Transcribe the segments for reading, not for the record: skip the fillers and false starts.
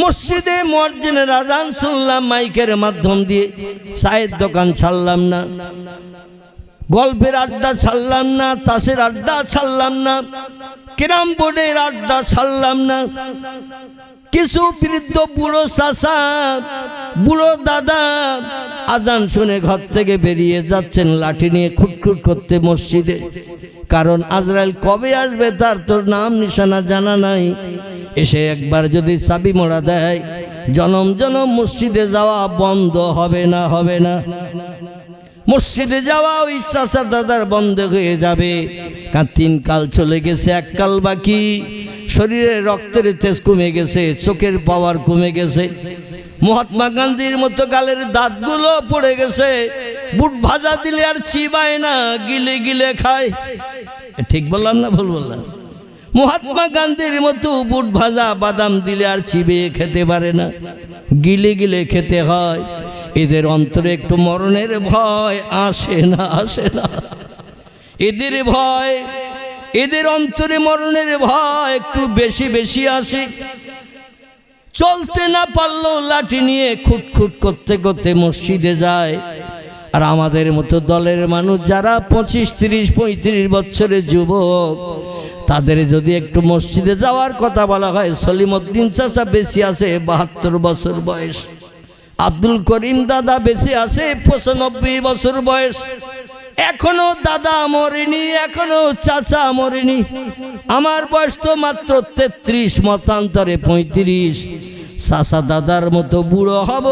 মসজিদে মুয়াজ্জিনের আযান শুনলাম মাইকের মাধ্যম দিয়ে, চায়ের দোকান ছাড়লাম না, গল্পের আড্ডা ছাড়লাম না, তাসের আড্ডা ছাড়লাম না, ক্যারাম বোর্ডের আড্ডা ছাড়লাম না। কিছু বৃদ্ধ বুড়ো চাচা, বুড়ো দাদা আজান শুনে ঘর থেকে বেরিয়ে যাচ্ছেন লাঠি নিয়ে খুটখুট করতে মসজিদে, কারণ আজরাইল কবে আসবে তার তো নাম নিশানা জানা নাই। এসে একবার যদি চাবি মোড়া দেয়, জনম জনম মসজিদে যাওয়া বন্ধ হবে না, হবে না। মসজিদে যাওয়া ওই চাচা দাদার বন্ধ হয়ে যাবে, কারণ 3 কাল চলে গেছে, 1 কাল বাকি। শরীরে রক্তের তেজ কমে গেছে, চোখের পাওয়ার কমে গেছে, মহাত্মা গান্ধীর মতো গালের দাঁতগুলো পড়ে গেছে। বুট ভাজা দিলে আর চিবায় না, গিলে গিলে খায়। ঠিক বললাম না ভুল বললাম? মহাত্মা গান্ধীর মতো বুট ভাজা বাদাম দিলে আর চিবে খেতে পারে না, গিলে গিলে খেতে হয়। এদের অন্তরে একটু মরণের ভয় আসে না, আসে না। এদের ভয়, এদের অন্তরে মরণের ভয় একটু বেশি বেশি আসে। চলতে না পারলেও লাঠি নিয়ে খুটখুট করতে করতে মসজিদে যায়। আর আমাদের মতো দলের মানুষ যারা 25, 30, 35 বছরের যুবক, তাদের যদি একটু মসজিদে যাওয়ার কথা বলা হয়, সলিমউদ্দিন চাচা বেশি আছে 72 বছর বয়স, আব্দুল করিম দাদা বেশি আছে 95 বছর বয়স, এখনো দাদা মরেনি, এখনো চাচা মরেনি। আমার বয়স তো মাত্র 33, মতান্তরে 35। চাচা দাদার মতো বুড়ো হব,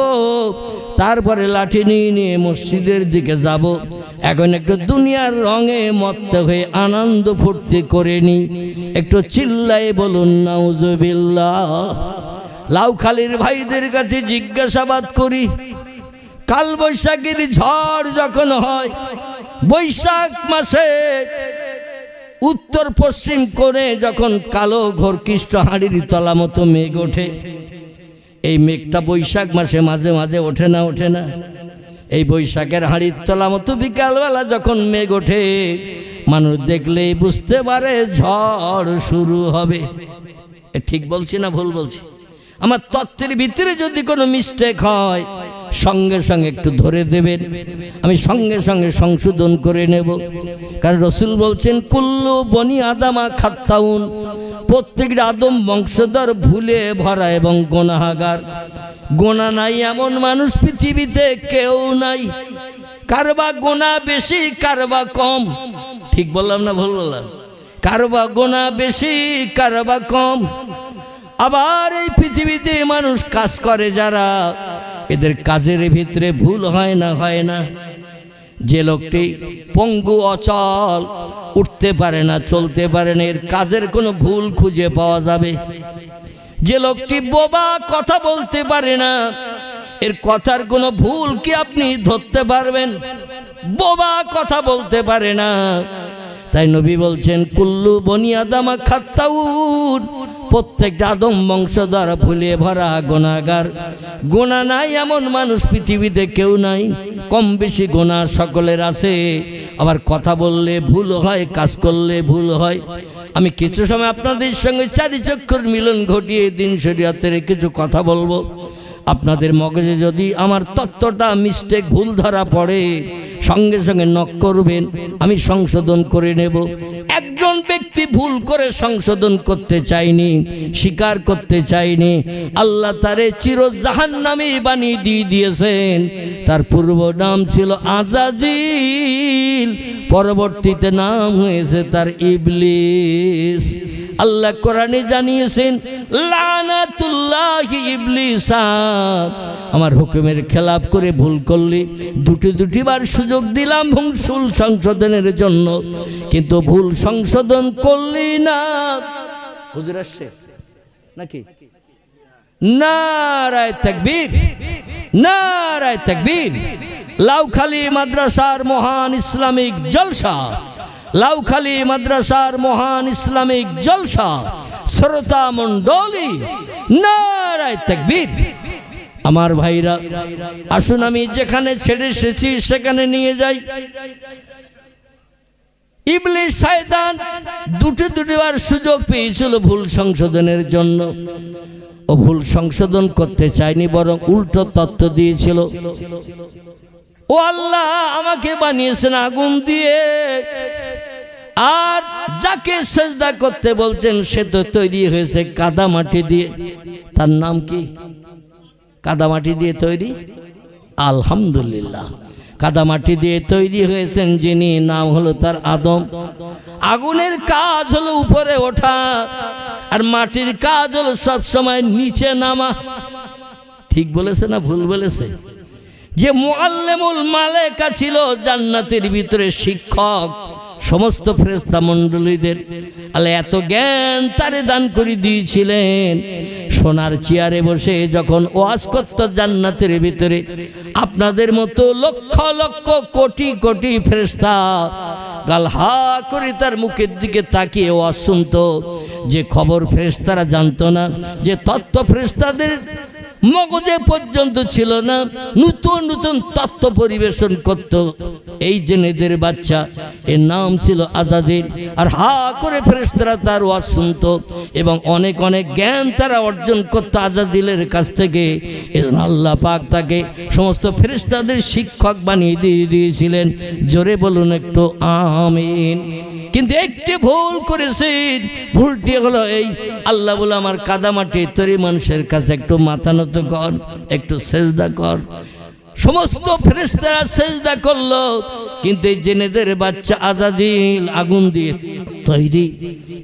তারপরে লাঠি নিয়ে নিয়ে মসজিদের দিকে যাব। এখন একটু দুনিয়ার রঙে মত্ত হয়ে আনন্দ ফুর্তি করে নি। একটু চিল্লাই বলুন নাউজুবিল্লাহ। লাউখালীর ভাইদের কাছে জিজ্ঞাসাবাদ করি, কাল বৈশাখীর ঝড় যখন হয়, বৈশাখ মাসে উত্তর পশ্চিম কোণে যখন কালো ঘোরকৃষ্ট হাঁড়ির তলা মতো মেঘ ওঠে, এই মেঘটা বৈশাখ মাসে মাঝে মাঝে ওঠে না, ওঠে না? এই বৈশাখের হাঁড়ির তলা মতো বিকালবেলা যখন মেঘ ওঠে, মানুষ দেখলেই বুঝতে পারে ঝড় শুরু হবে। ঠিক বলছি না ভুল বলছি? আমার তত্ত্বের ভিতরে যদি কোনো মিস্টেক হয়, সঙ্গে সঙ্গে একটু ধরে দেবেন, আমি সঙ্গে সঙ্গে সংশোধন করে নেব। কারণ রসুল বলছেন, কুল্লু বনি আদামা খাত্তাউন, প্রত্যেকটা আদম বংশধর ভুলে ভরা এবং গুনাহগার। গোনা নাই এমন মানুষ পৃথিবীতে কেউ নাই। কারবা গোনা বেশি, কারবা কম। ঠিক বললাম না ভুল বললাম? কারবা গোনা বেশি, কারবা কম। আবার এই পৃথিবীতে মানুষ কাজ করে যারা, এদের কাজের ভিতরে ভুল হয় না, হয় না? যে লোকটি পঙ্গু, অচল, উঠতে পারে না, চলতে পারে না, এর কাজের কোনো ভুল খুঁজে পাওয়া যাবে? যে লোকটি বোবা, কথা বলতে পারে না, এর কথার কোনো ভুল কি আপনি ধরতে পারবেন? বোবা, কথা বলতে পারে না। তাই নবী বলছেন, কুল্লু বনি আদামা খাত্তাউন, প্রত্যেকটা আদম বংশধর ভুলে ভরা গুনাহগার। গুনাহ নাই এমন মানুষ পৃথিবীতে কেউ নাই। কম বেশি গুনাহ সকলের আছে। আবার কথা বললে ভুল হয়, কাজ করলে ভুল হয়। আমি কিছু সময় আপনাদের সঙ্গে চারিচক্ষুর মিলন ঘটিয়ে দিন শরীয়তের কিছু কথা বলবো। আপনাদের মগজে যদি আমার তত্ত্বটা মিস্টেক, ভুল ধরা পড়ে, সঙ্গে সঙ্গে নক করবেন, আমি সংশোধন করে নেব। একজন ব্যক্তি ভুল করে সংশোধন করতে চাইনি, স্বীকার করতে চাইনি, আল্লাহ তারে চির জাহান্নামী বানিয়ে দিয়েছেন। তার পূর্ব নাম ছিল আজাজিল, পরবর্তীতে নাম হয়েছে তার ইবলিস। আল্লাহ কোরআনে জানিয়েছেন, লানাতুল্লাহি ইবলিসা, আমার হুকুমের খেলাপ করে ভুল করলি 2টি বার সুযোগ দিলাম ভুল সংশোধনের জন্য, কিন্তু ভুল সংশোধন করলি না। হুজুর আসছে নাকি? নারায়ে তাকবীর, নারায়ে তাকবীর। লাউখালী মাদ্রাসার মহান ইসলামিক জলসা, লাউখালী মাদ্রাসার মহান ইসলামিক জলসা, শ্রোতা মণ্ডলী, নারায়ে তাকবীর। আমার ভাইরা, আসুন আমি যেখানে ছেড়ে এসেছি সেখানে নিয়ে যাই। ইবলিস শয়তান 2টি বার সুযোগ পেয়েছিল ভুল সংশোধনের জন্য। ও ও ভুল সংশোধন করতে চায়নি, বরং উল্টো তত্ত্ব দিয়েছিল। ও আল্লাহ, আমাকে বানিয়েছেন আগুন দিয়ে, আর যাকে সেজদা করতে বলছেন সে তো তৈরি হয়েছে কাদা মাটি দিয়ে। তার নাম কি? কাদা মাটি দিয়ে তৈরি। আলহামদুলিল্লাহ, কাদা মাটি দিয়ে তৈরি হয়েছেন যিনি, নাম হলো তার আদম। আগুনের কাজ হলো উপরে ওঠা, আর মাটির কাজ হলো সবসময় নিচে নামা। ঠিক বলেছে না ভুল বলেছে? যে মুআল্লিমুল মালায়েকা ছিল জান্নাতের ভিতরে শিক্ষক সমস্ত ফেরেশতা মণ্ডলীদের, আল্লাহ এত জ্ঞান তারে দান করে দিয়েছিলেন। সোনার চেয়ারে বসে যখন ওয়াজ করত জান্নাতের ভিতরে, আপনাদের মতো লক্ষ লক্ষ কোটি কোটি ফেরেশতা গাল হা করে তার মুখের দিকে তাকিয়ে ওয়াজ শুনতো। যে খবর ফেরেশতারা জানতো না, যে তত্ত্ব ফেরেশতাদের মগজে পর্যন্ত ছিল না, নতুন নতুন তত্ত্ব পরিবেশন করত এই জিনেদের বাচ্চা, এর নাম ছিল আজাজিল। আর হা করে ফেরেশতারা তার ওয়াজ শুনত এবং অনেক অনেক জ্ঞান তারা অর্জন করত আজাজিলের কাছ থেকে। এজন্য আল্লাহ পাক তাকে সমস্ত ফেরেশতাদের শিক্ষক বানিয়ে দিয়েছিলেন। জোরে বলুন একটু আমিন। কিন্তু একটি ভুল করেছেন, ভুলটি হলো এই, আল্লাহ বলে আমার কাদামাটি তৈরি মানুষের কাছে একটু মাথা নত কর, একটু সেজদা কর। সমস্ত ফেরেশতারা সেজদা করলো, কিন্তু এই জিনেদের বাচ্চা আজাজিল আগুন দিয়ে তৈরি,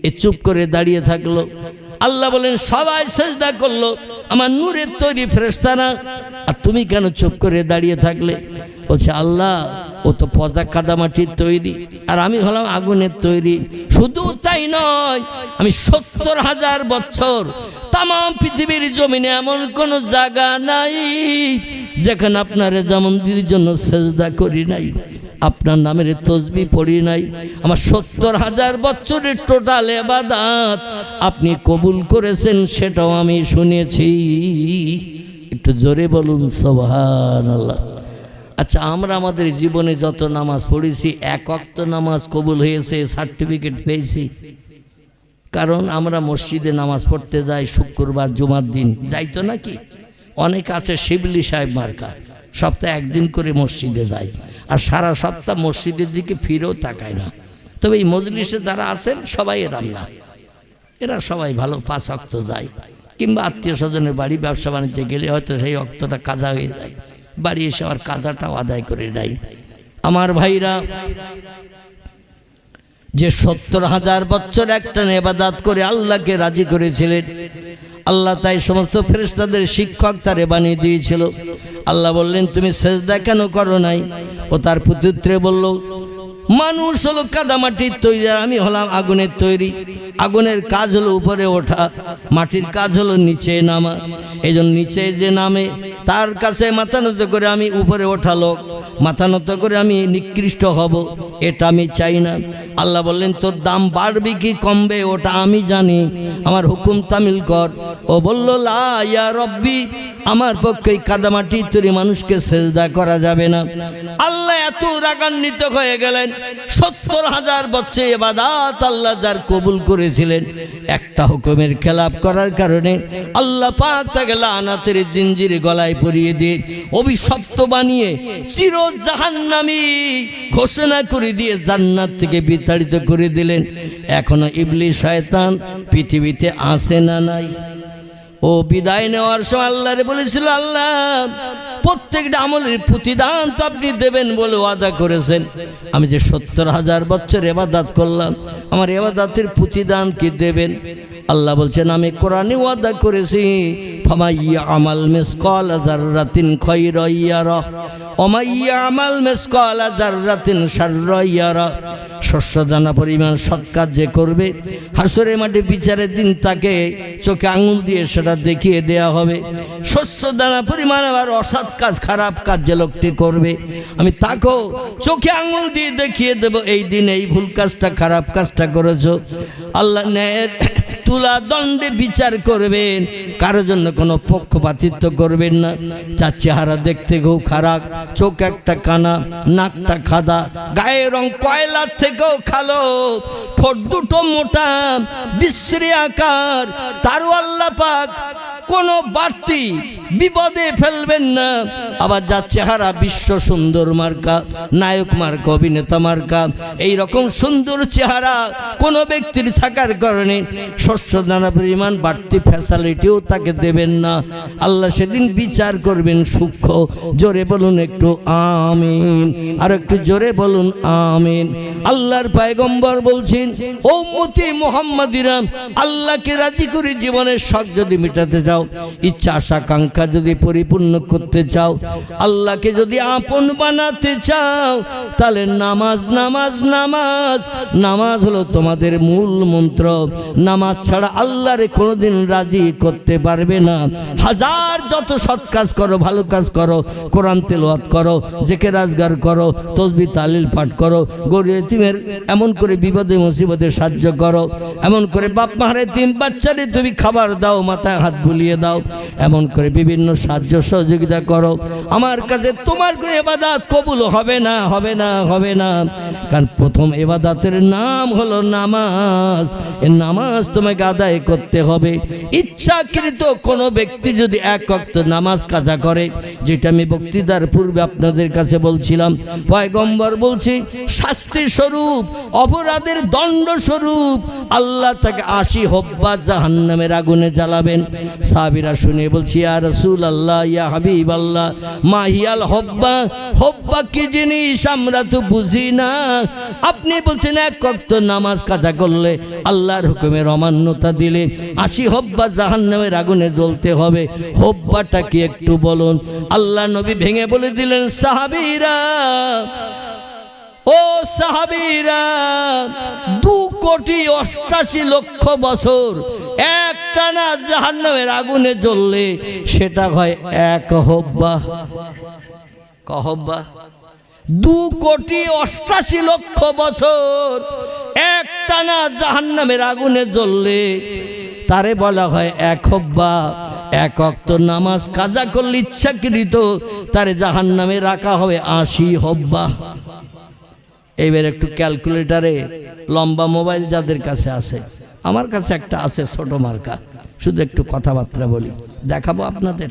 এ চুপ করে দাঁড়িয়ে থাকলো। আল্লাহ বলেন সবাই সেজদা করলো, আমার নূরের তৈরি ফেরেশতারা, আর তুমি কেন চুপ করে দাঁড়িয়ে থাকলে? বলছে আল্লাহ, ও তো পজা কাদামাটির তৈরি, আর আমি হলাম আগুনের তৈরি। শুধু তাই নয়, আমি ৭০,০০০ বছর তাম পৃথিবীর জমিনে এমন কোন জায়গা নাই যেখানে আপনার জামন্দির জন্য সেজদা করি নাই, আপনার নামের তসবিহ পড়ি নাই। আমার ৭০,০০০ বছরের টোটাল ইবাদত আপনি কবুল করেছেন, সেটাও আমি শুনেছি। একটু জোরে বলুন সুবহানাল্লাহ। আচ্ছা, আমরা আমাদের জীবনে যত নামাজ পড়েছি, এক ওয়াক্ত নামাজ কবুল হয়েছে সার্টিফিকেট পেয়েছি? কারণ আমরা মসজিদে নামাজ পড়তে যাই শুক্রবার জুমার দিন, যাই তো নাকি? অনেক আছে শিবলি সাহেব মার্কা, সপ্তাহে একদিন করে মসজিদে যায়, আর সারা সপ্তাহ মসজিদের দিকে ফিরেও তাকায় না। তবে এই মজলিসে যারা আছেন সবাই এরাম না, এরা সবাই ভালো ৫ ওয়াক্ত যায়, কিংবা আত্মীয় স্বজনের বাড়ি ব্যবসা বাণিজ্যে গেলে হয়তো সেই ওয়াক্তটা কাজা হয়ে যায়, বাড়ি এসে আবার কাজাটাও আদায় করে নেয়। আমার ভাইরা, যে ৭০,০০০ বছর একটা ইবাদত করে আল্লাহকে রাজি করেছিলেন, আল্লাহ তাই সমস্ত ফেরেশতাদের শিক্ষক তারে বানিয়ে দিয়েছিল। আল্লাহ বললেন তুমি সেজদা কেন করো নাই? ও তার প্রত্যুত্তরে বলল, মানুষ হলো কাদামাটির তৈরি, আমি হলাম আগুনের তৈরি। আগুনের কাজ হলো উপরে ওঠা, মাটির কাজ হলো নিচে নামা। এই জন্য নিচে যে নামে তার কাছে মাথা নত করে আমি উপরে ওঠা লোক, মাথা নত করে আমি নিকৃষ্ট হব, এটা আমি চাই না। আল্লাহ বললেন তোর দাম বাড়বে কি কমবে ওটা আমি জানি, আমার হুকুম তামিল কর। ও বলল লা ইয়া রব্বি, আমার পক্ষে কাদামাটি তৈরি মানুষকে সেজদা করা যাবে না। আল্লাহ এত রাগান্বিত হয়ে গেলেন, ৭০,০০০ বছর ইবাদত আল্লাহ যার কবুল করেছিলেন, একটা হুকুমের খেলাপ করার কারণে আল্লাহ পাক তাকে লানাতের জিনজির গলায় পরিয়ে দিয়ে অভিশপ্ত বানিয়ে চির জাহান্নামী ঘোষণা করে দিয়ে জান্নাত থেকে বিতাড়িত করে দিলেন। এখনো ইবলিস শয়তান পৃথিবীতে আসে না নাই? ও বিদায় নেওয়ার সময় আল্লাহরে বলেছিল, আল্লাহ প্রত্যেকটা আমলের প্রতিদান তো আপনি দেবেন বলে ওয়াদা করেছেন। আমি যে ৭০,০০০ বছর ইবাদত করলাম, আমার ইবাদতের প্রতিদান কি দেবেন? আল্লাহ বলছেন আমি কোরআনে ওয়াদা করেছি, ফামাইয়া আমাল মিসকাল যাররাতিন খায়রান ইয়ারা ওমাইয়া আমাল মিসকাল যাররাতিন শাররান ইয়ারা। শস্য দানা পরিমাণ সৎ কাজ যে করবে, হাসরের মাঠে বিচারের দিন তাকে চোখে আঙুল দিয়ে সেটা দেখিয়ে দেয়া হবে। শস্য দানা পরিমাণ আবার অসৎ কাজ খারাপ কাজ যে লোকটি করবে, আমি তাকেও চোখে আঙুল দিয়ে দেখিয়ে দেব, এই দিন এই ভুল কাজটা খারাপ কাজটা করেছো। আল্লাহ ন্যায়ের তুলা দণ্ডে বিচার করবেন, কারোর জন্য কোনো পক্ষপাতিত্ব করবেন না। তার চেহারা দেখতে খুব খারাপ, চোখ একটা কানা, নাকটা খাদা, গায়ের রং কয়লার থেকেও কালো, ঠোঁট দুটো মোটা, বিশ্রী আকার, তারও আল্লাহ পাক কোনো বাড়তি বিপদে ফেলবেন না। আবার যার চেহারা বিশ্ব সুন্দর মার্কা, নায়ক মার্কা, অভিনেতা মার্কা, এই রকম সুন্দর চেহারা কোনো ব্যক্তির থাকার কারণে শস্য দানা পরিমাণ বাড়তি ফ্যাসিলিটিও তাকে দেবেন না। আল্লাহ সেদিন বিচার করবেন সূক্ষ্ম। জোরে বলুন একটু আমিন, আর একটু জোরে বলুন আমিন। আল্লাহর পয়গম্বর বলছেন, ও উম্মতি মুহাম্মাদিরা, আল্লাহকে রাজি করে জীবনের শখ যদি মেটাতে চাও, ইচ্ছা আশা আকাঙ্ক্ষা যদি পরিপূর্ণ করতে চাও, আল্লাহকে যদি আপন বানাতে চাও, তাহলে নামাজ নামাজ নামাজ নামাজ হলো তোমাদের মূল মন্ত্র। নামাজ ছাড়া আল্লাহরে কোনোদিন রাজি করতে পারবে না। হাজার যত সৎ কাজ করো, ভালো কাজ করো, কোরআন তেলাওয়াত করো, জিকির আজগার করো, তাসবিহ তাহলিল পাঠ করো, গরিব এতিমের এমন করে বিপদে মুসিবতে সাহায্য করো, এমন করে বাপ মার এতিম বাচ্চারে তুমি খাবার দাও, মাথায় হাত বুলিয়ে দাও, এমন করে বিভিন্ন সাহায্য সহযোগিতা করো, আমার কাছে তোমার কোনো ইবাদত কবুল হবে না, হবে না, হবে না। কারণ প্রথম ইবাদতের নাম হলো নামাজ। এই নামাজ তোমাকে আদায় করতে হবে। ইচ্ছাকৃত কোনো ব্যক্তি যদি এক ওয়াক্ত নামাজ কাজা করে, যেটা আমি বক্তৃতার পূর্বে আপনাদের কাছে বলছিলাম, পয়গম্বর বলছি শাস্তি স্বরূপ, অপরাধের দণ্ড স্বরূপ আল্লাহ তাকে 80 হব্বা জাহান্নামের আগুনে জ্বালাবেন। সাহাবীরা শুনে বলছি, ইয়া রাসূলুল্লাহ, ইয়া হাবিবাল্লাহ, মাহিয়াল হব্বা, হব্বা কি জিনিস আমরা তো বুঝি না। আপনি বলছেন এক ওয়াক্ত নামাজ কাজা করলে, আল্লাহর হুকুমের অমান্যতা দিলে 80 হব্বা জাহান্নামের আগুনে জ্বলতে হবে। হব্বাটা কি একটু বলুন। আল্লাহ নবী ভেঙে বলে দিলেন, সাহাবীরা, ও সাহাবীরা, 2,88,00,000 বছর একটানা জাহান্নামের আগুনে জ্বললে সেটা হয় এক হব্বা। কহব্বা 2,88,00,000 বছর একটানা জাহান্নামের আগুনে জ্বললে তারে বলা হয় এক হব্বা। এক ওয়াক্ত নামাজ কাজা করলে ইচ্ছাকৃত তারে জাহান্নামে রাখা হবে 80 হব্বা। এবার একটু ক্যালকুলেটারে লম্বা মোবাইল যাদের কাছে আছে, আমার কাছে একটা আছে ছোট মার্কা, শুধু একটু কথাবার্তা বলি, দেখাবো আপনাদের।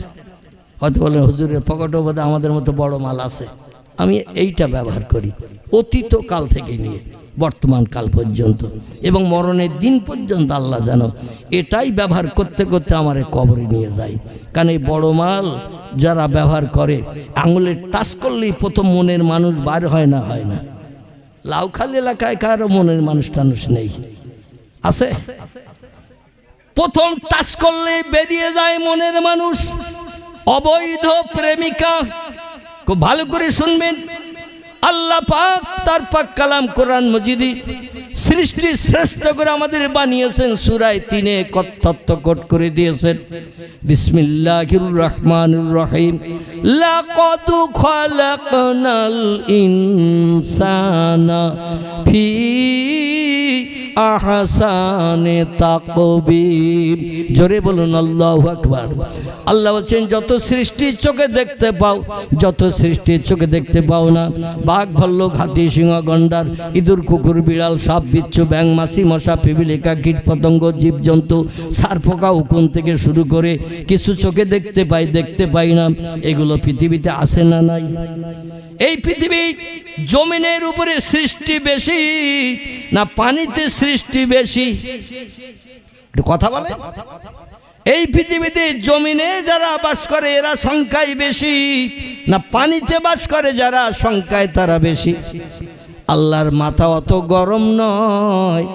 হয়তো বলেন হুজুরের পকেটও বোধহয় আমাদের মতো বড় মাল আছে। আমি এইটা ব্যবহার করি অতীত কাল থেকে নিয়ে বর্তমান কাল পর্যন্ত এবং মরণের দিন পর্যন্ত। আল্লাহ জানো, এটাই ব্যবহার করতে করতে আমার কবরে নিয়ে যায়। কারণ এই বড় মাল যারা ব্যবহার করে, আঙুলের টাচ করলেই প্রথম মনের মানুষ বার হয় না, হয় না। লাউখাল এলাকায় কারো মনের মানুষ টানুষ নেই, আছে? প্রথম টাচ করলে বেরিয়ে যায় মনের মানুষ। অবৈধ প্রেমিকা, খুব ভালো করে শুনবেন, আল্লাহ পাক তার পাক কালাম কোরআন মজিদি সৃষ্টি শ্রেষ্ঠ করে আমাদের বানিয়েছেন। সূরা 3 তত্ত্ব কোট করে দিয়েছেন, বিসমিল্লাহির রহমানির রহিম, লাকাদ খালাকনাল ইনসানা ফি আহসানে তাকবীর। জোরে বলুন আল্লাহু আকবার। আল্লাহ বলছেন, যত সৃষ্টি চোখে দেখতে পাও, যত সৃষ্টি চোখে দেখতে পাও না, বাঘ ভাল্লুক হাতি সিংহ গন্ডার ইঁদুর কুকুর বিড়াল সাপ বিচ্ছু ব্যাং মাছি মশা পিপিলিকা কীট পতঙ্গ জীবজন্তু সার পোকা উকুন থেকে শুরু করে কিছু চোখে দেখতে পাই, দেখতে পাই না, এগুলো পৃথিবীতে আসে না নাই? এই পৃথিবী জমিনের উপরে সৃষ্টি বেশি না পানিতে সৃষ্টি বেশি? কথা বলে। এই পৃথিবীতে জমিনে যারা বাস করে এরা সংখ্যায় বেশি না পানিতে বাস করে যারা সংখ্যায় তারা বেশি? আল্লাহর মাথা অত গরম নয়।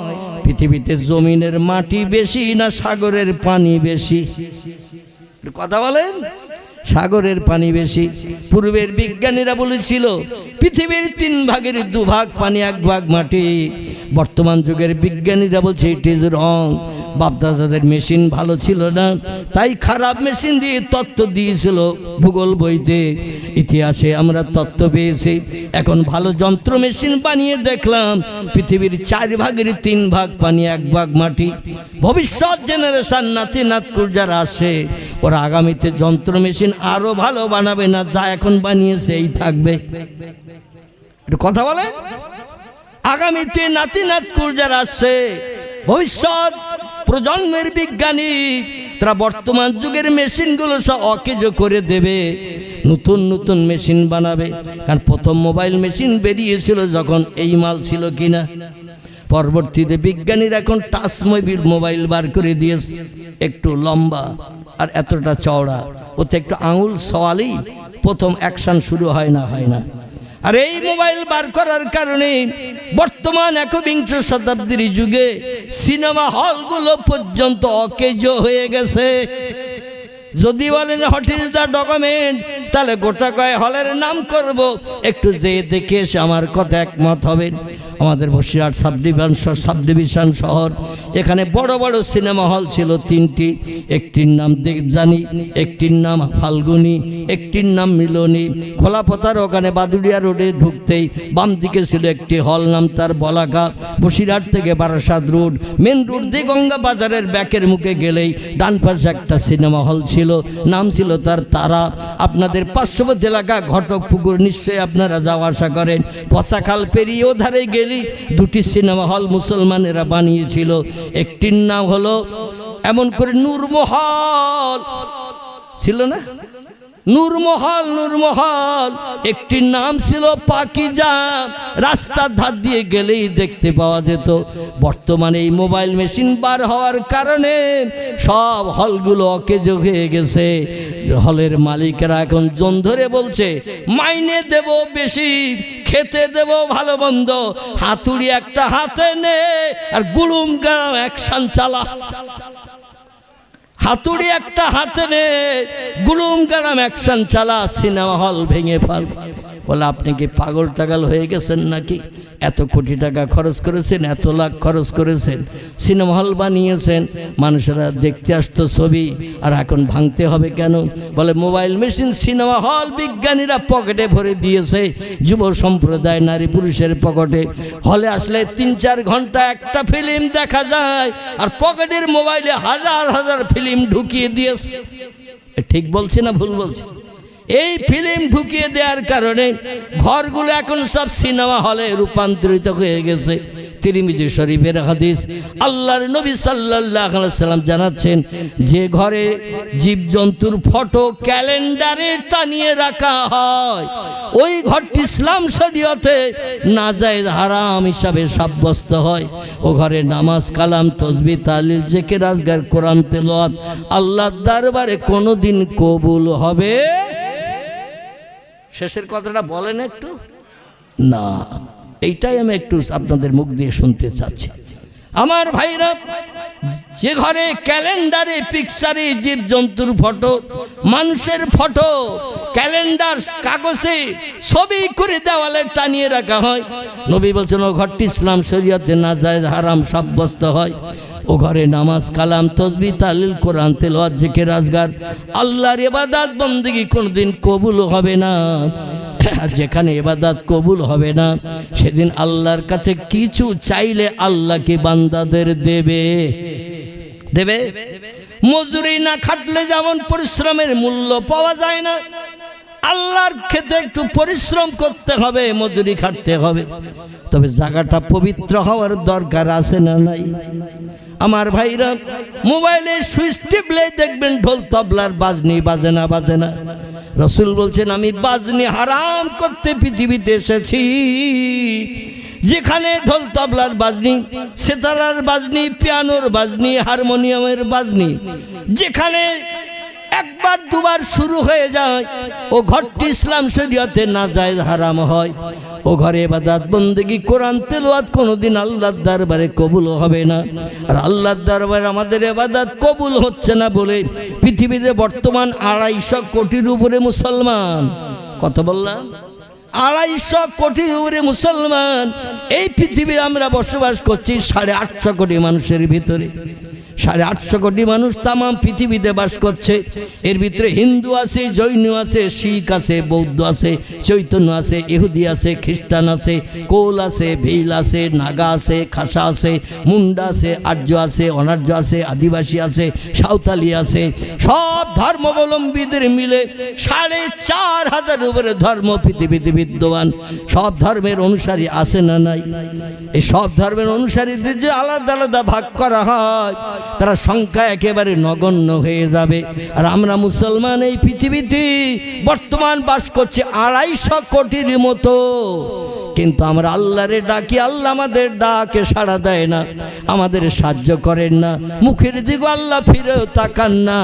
পৃথিবীতে জমিনের মাটি বেশি না সাগরের পানি বেশি? কথা বলেন। সাগরের পানি বেশি। পূর্বের বিজ্ঞানীরা বলেছিল পৃথিবীর 3 ভাগের 2 ভাগ পানি, 1 ভাগ মাটি। বর্তমান যুগের বিজ্ঞানীরা বলছে ইট ইজ রং। বাপদাদাদের মেশিন ভালো ছিল না, তাই খারাপ মেশিন দিয়ে তত্ত্ব দিয়েছিল ভূগোল বইতে। ইতিহাসে আমরা তত্ত্ব পেয়েছি। এখন ভালো যন্ত্র মেশিন বানিয়ে দেখলাম পৃথিবীর 4 ভাগের 3 ভাগ পানি, 1 ভাগ মাটি। ভবিষ্যৎ জেনারেশন নাতি নাতকুর যারা আসে ওরা আগামীতে যন্ত্র মেশিন আরো ভালো বানাবে না, যা এখন বানিয়েছে এই থাকবে। কথা বলে। আগামীতে নাতি নাতকুর যারা আসছে ভবিষ্যৎ প্রজন্মের বিজ্ঞানী তারা বর্তমান যুগের মেশিনগুলো সব অকেজো করে দেবে, নতুন নতুন মেশিন বানাবে। কারণ প্রথম মোবাইল মেশিন বেরিয়েছিল যখন এই মাল ছিল কিনা। পরবর্তীতে বিজ্ঞানীরা এখন টাচ মোবাইল বার করে দিয়েছে, একটু লম্বা আর এতটা চওড়া, ওতে একটু আঙুল সওয়ালেই প্রথম অ্যাকশন শুরু হয় না। আর এই মোবাইল বার করার কারণে বর্তমান একবিংশ শতাব্দীর যুগে সিনেমা হলগুলো পর্যন্ত অকেজো হয়ে গেছে। যদি বলেন হোয়াট ইজ দ্য ডকুমেন্ট, তাহলে গোটা কয় হলের নাম করব, একটু যেয়ে দেখে এসে আমার কথা একমত হবেন। আমাদের বসিরহাট সাবডিভিশন শহর, এখানে বড় বড় সিনেমা হল ছিল তিনটি। একটির নাম দেবযানী, একটির নাম ফাল্গুনী, একটির নাম মিলনী। খোলাপতার ওখানে বাদুড়িয়া রোডে ঢুকতেই বাম দিকে ছিল একটি হল, নাম তার বলাকা। বসিরহাট থেকে বারাসাত রোড মেন রোড দিয়ে গঙ্গা বাজারের ব্যাকের মুখে গেলেই ডান পাশে একটা সিনেমা হল ছিল, নাম ছিল তার তারা। আপনাদের পার্শ্ববর্তী এলাকা ঘটকপুকুর, নিশ্চয়ই আপনারা যাওয়া আসা করেন। পশাখাল পেরিয়ে ওধারে গেলে দুটি সিনেমা হল মুসলমানেরা বানিয়েছিল। একটির নাম হলো এমন করে নূরমহল ছিল না, নূরমহল। একটির নাম ছিল পাকিজা, রাস্তার ধার দিয়ে গেলেই দেখতে পাওয়া যেত। বর্তমানে এই মোবাইল মেশিন বার হওয়ার কারণে সব হলগুলো অকেজো হয়ে গেছে। হলের মালিকেরা এখন জন ধরে বলছে মাইনে দেব বেশি, খেতে দেব ভালো মন্দ, হাতুড়ি একটা হাতে নে আর গুলুম গাম অ্যাকশন চালা। হাতুড়ি একটা হাতে নে, গুলুম গারাম অ্যাকশন চালা, সিনেমা হল ভেঙে ফেল। বলে আপনি কি পাগল টাগল হয়ে গেছেন নাকি? এত কোটি টাকা খরচ করেছেন, এত লাখ খরচ করেছেন, সিনেমা হল বানিয়েছেন, মানুষেরা দেখতে আসতো ছবি, আর এখন ভাঙতে হবে কেন? বলে মোবাইল মেশিন সিনেমা হল বিজ্ঞানীরা পকেটে ভরে দিয়েছে, যুব সম্প্রদায় নারী পুরুষের পকেটে। হলে আসলে 3-4 ঘন্টা একটা ফিল্ম দেখা যায়, আর পকেটের মোবাইলে হাজার হাজার ফিল্ম ঢুকিয়ে দিয়েছে। ঠিক বলছি না ভুল বলছি? এই ফিল্ম ঢুকিয়ে দেওয়ার কারণে ঘরগুলো এখন সব সিনেমা হলে রূপান্তরিত হয়ে গেছে। তিরমিজি শরীফের হাদিস, আল্লাহর নবী সাল্লাল্লাহু আলাইহি সাল্লাম জানাচ্ছেন, যে ঘরে জীবজন্তুর ফটো ক্যালেন্ডারে টানিয়ে রাখা হয়, ওই ঘরটি ইসলাম শরীয়তে নাজায়েজ হারাম হিসাবে সাব্যস্ত হয়। ও ঘরে নামাজ, কালাম, তসবিহ, তাহলিল, জিকির, আজকার, কোরআন তেলাওয়াত আল্লাহর দরবারে কোনোদিন কবুল হবে। শেষের কথাটা বলেন একটু না, এইটাই আমি একটু আপনাদের মুখ দিয়ে শুনতে চাচ্ছি। আমার ভাইরা, যে ঘরে ক্যালেন্ডারে, পিকচারে জীবজন্তুর ফটো, মানুষের ফটো ক্যালেন্ডার কাগজে ছবি করে দেওয়ালে টানিয়ে রাখা হয়, নবী বলছেন ও ঘরটি ইসলাম শরীয়তে নাজায়েজ হারাম সাব্যস্ত হয়। ও ঘরে নামাজ, কালাম, তসবিহ, তাহলিল, কোরআন তেলাওয়াত, জিকির, আজকার, আল্লাহর ইবাদত বন্দেগী কোনোদিন কবুল হবে না। যেখানে ইবাদত কবুল হবে না, সেদিন আল্লাহর কাছে কিছু চাইলে আল্লাহ কি বান্দাদের দেবে? মজুরি না খাটলে যেমন পরিশ্রমের মূল্য পাওয়া যায় না, আল্লাহর ক্ষেত্রে একটু পরিশ্রম করতে হবে, মজুরি খাটতে হবে। তবে জায়গাটা পবিত্র হওয়ার দরকার আছে না নাই? আমার ভাইরা, মোবাইলে সুইচ টিপলে দেখবেন ঢোল তবলার বাজনি বাজে না। রাসূল বলছেন আমি বাজনি হারাম করতে পৃথিবীতে এসেছি। যেখানে ঢোল তবলার বাজনি, সেতারার বাজনি, পিয়ানোর বাজনি, হারমোনিয়ামের বাজনি যেখানে একবার দুবার শুরু হয়ে যায়, ও ঘরটি ইসলাম শরীয়তে নাজায়েজ হারাম হয়। ও ঘরে ইবাদত বন্দেগী, কোরআন তেলাওয়াত কোনোদিন আল্লাহর দরবারে কবুল হবে না। আর আল্লাহর দরবারে আমাদের ইবাদত কবুল হচ্ছে না বলে পৃথিবীতে বর্তমান 250 কোটির উপরে মুসলমান, কত বললাম? 250 কোটির উপরে মুসলমান এই পৃথিবী আমরা বসবাস করছি 850 কোটি মানুষের ভিতরে। 850 কোটি মানুষ তামাম পৃথিবীতে বাস করছে। এর ভিতরে হিন্দু আছে, জৈন আছে, শিখ আছে, বৌদ্ধ আছে, চৈতন্য আছে, ইহুদি আছে, খ্রিস্টান আছে, কোল আছে, ভিল আছে, নাগা আছে, খাসা আছে, মুন্ডা আছে, আর্য আছে, অনার্য আছে, আদিবাসী আছে, সাঁওতালি আছে। সব ধর্মাবলম্বীদের মিলে 4500 উপরে ধর্ম পৃথিবীতে বিদ্যমান। সব ধর্মের অনুসারী আছে না নাই? এই সব ধর্মের অনুসারীদের যে আলাদা আলাদা ভাগ করা হয়, তারা সংখ্যা একেবারে নগণ্য হয়ে যাবে। আর আমরা মুসলমান এই পৃথিবীতে বর্তমান বাস করছে 250 কোটির মতো, কিন্তু আমরা আল্লাহরে ডাকি, আল্লাহ আমাদের ডাকে সাড়া দেয় না, আমাদের সাহায্য করেন না, মুখের দিকে আল্লাহ ফিরেও তাকান না।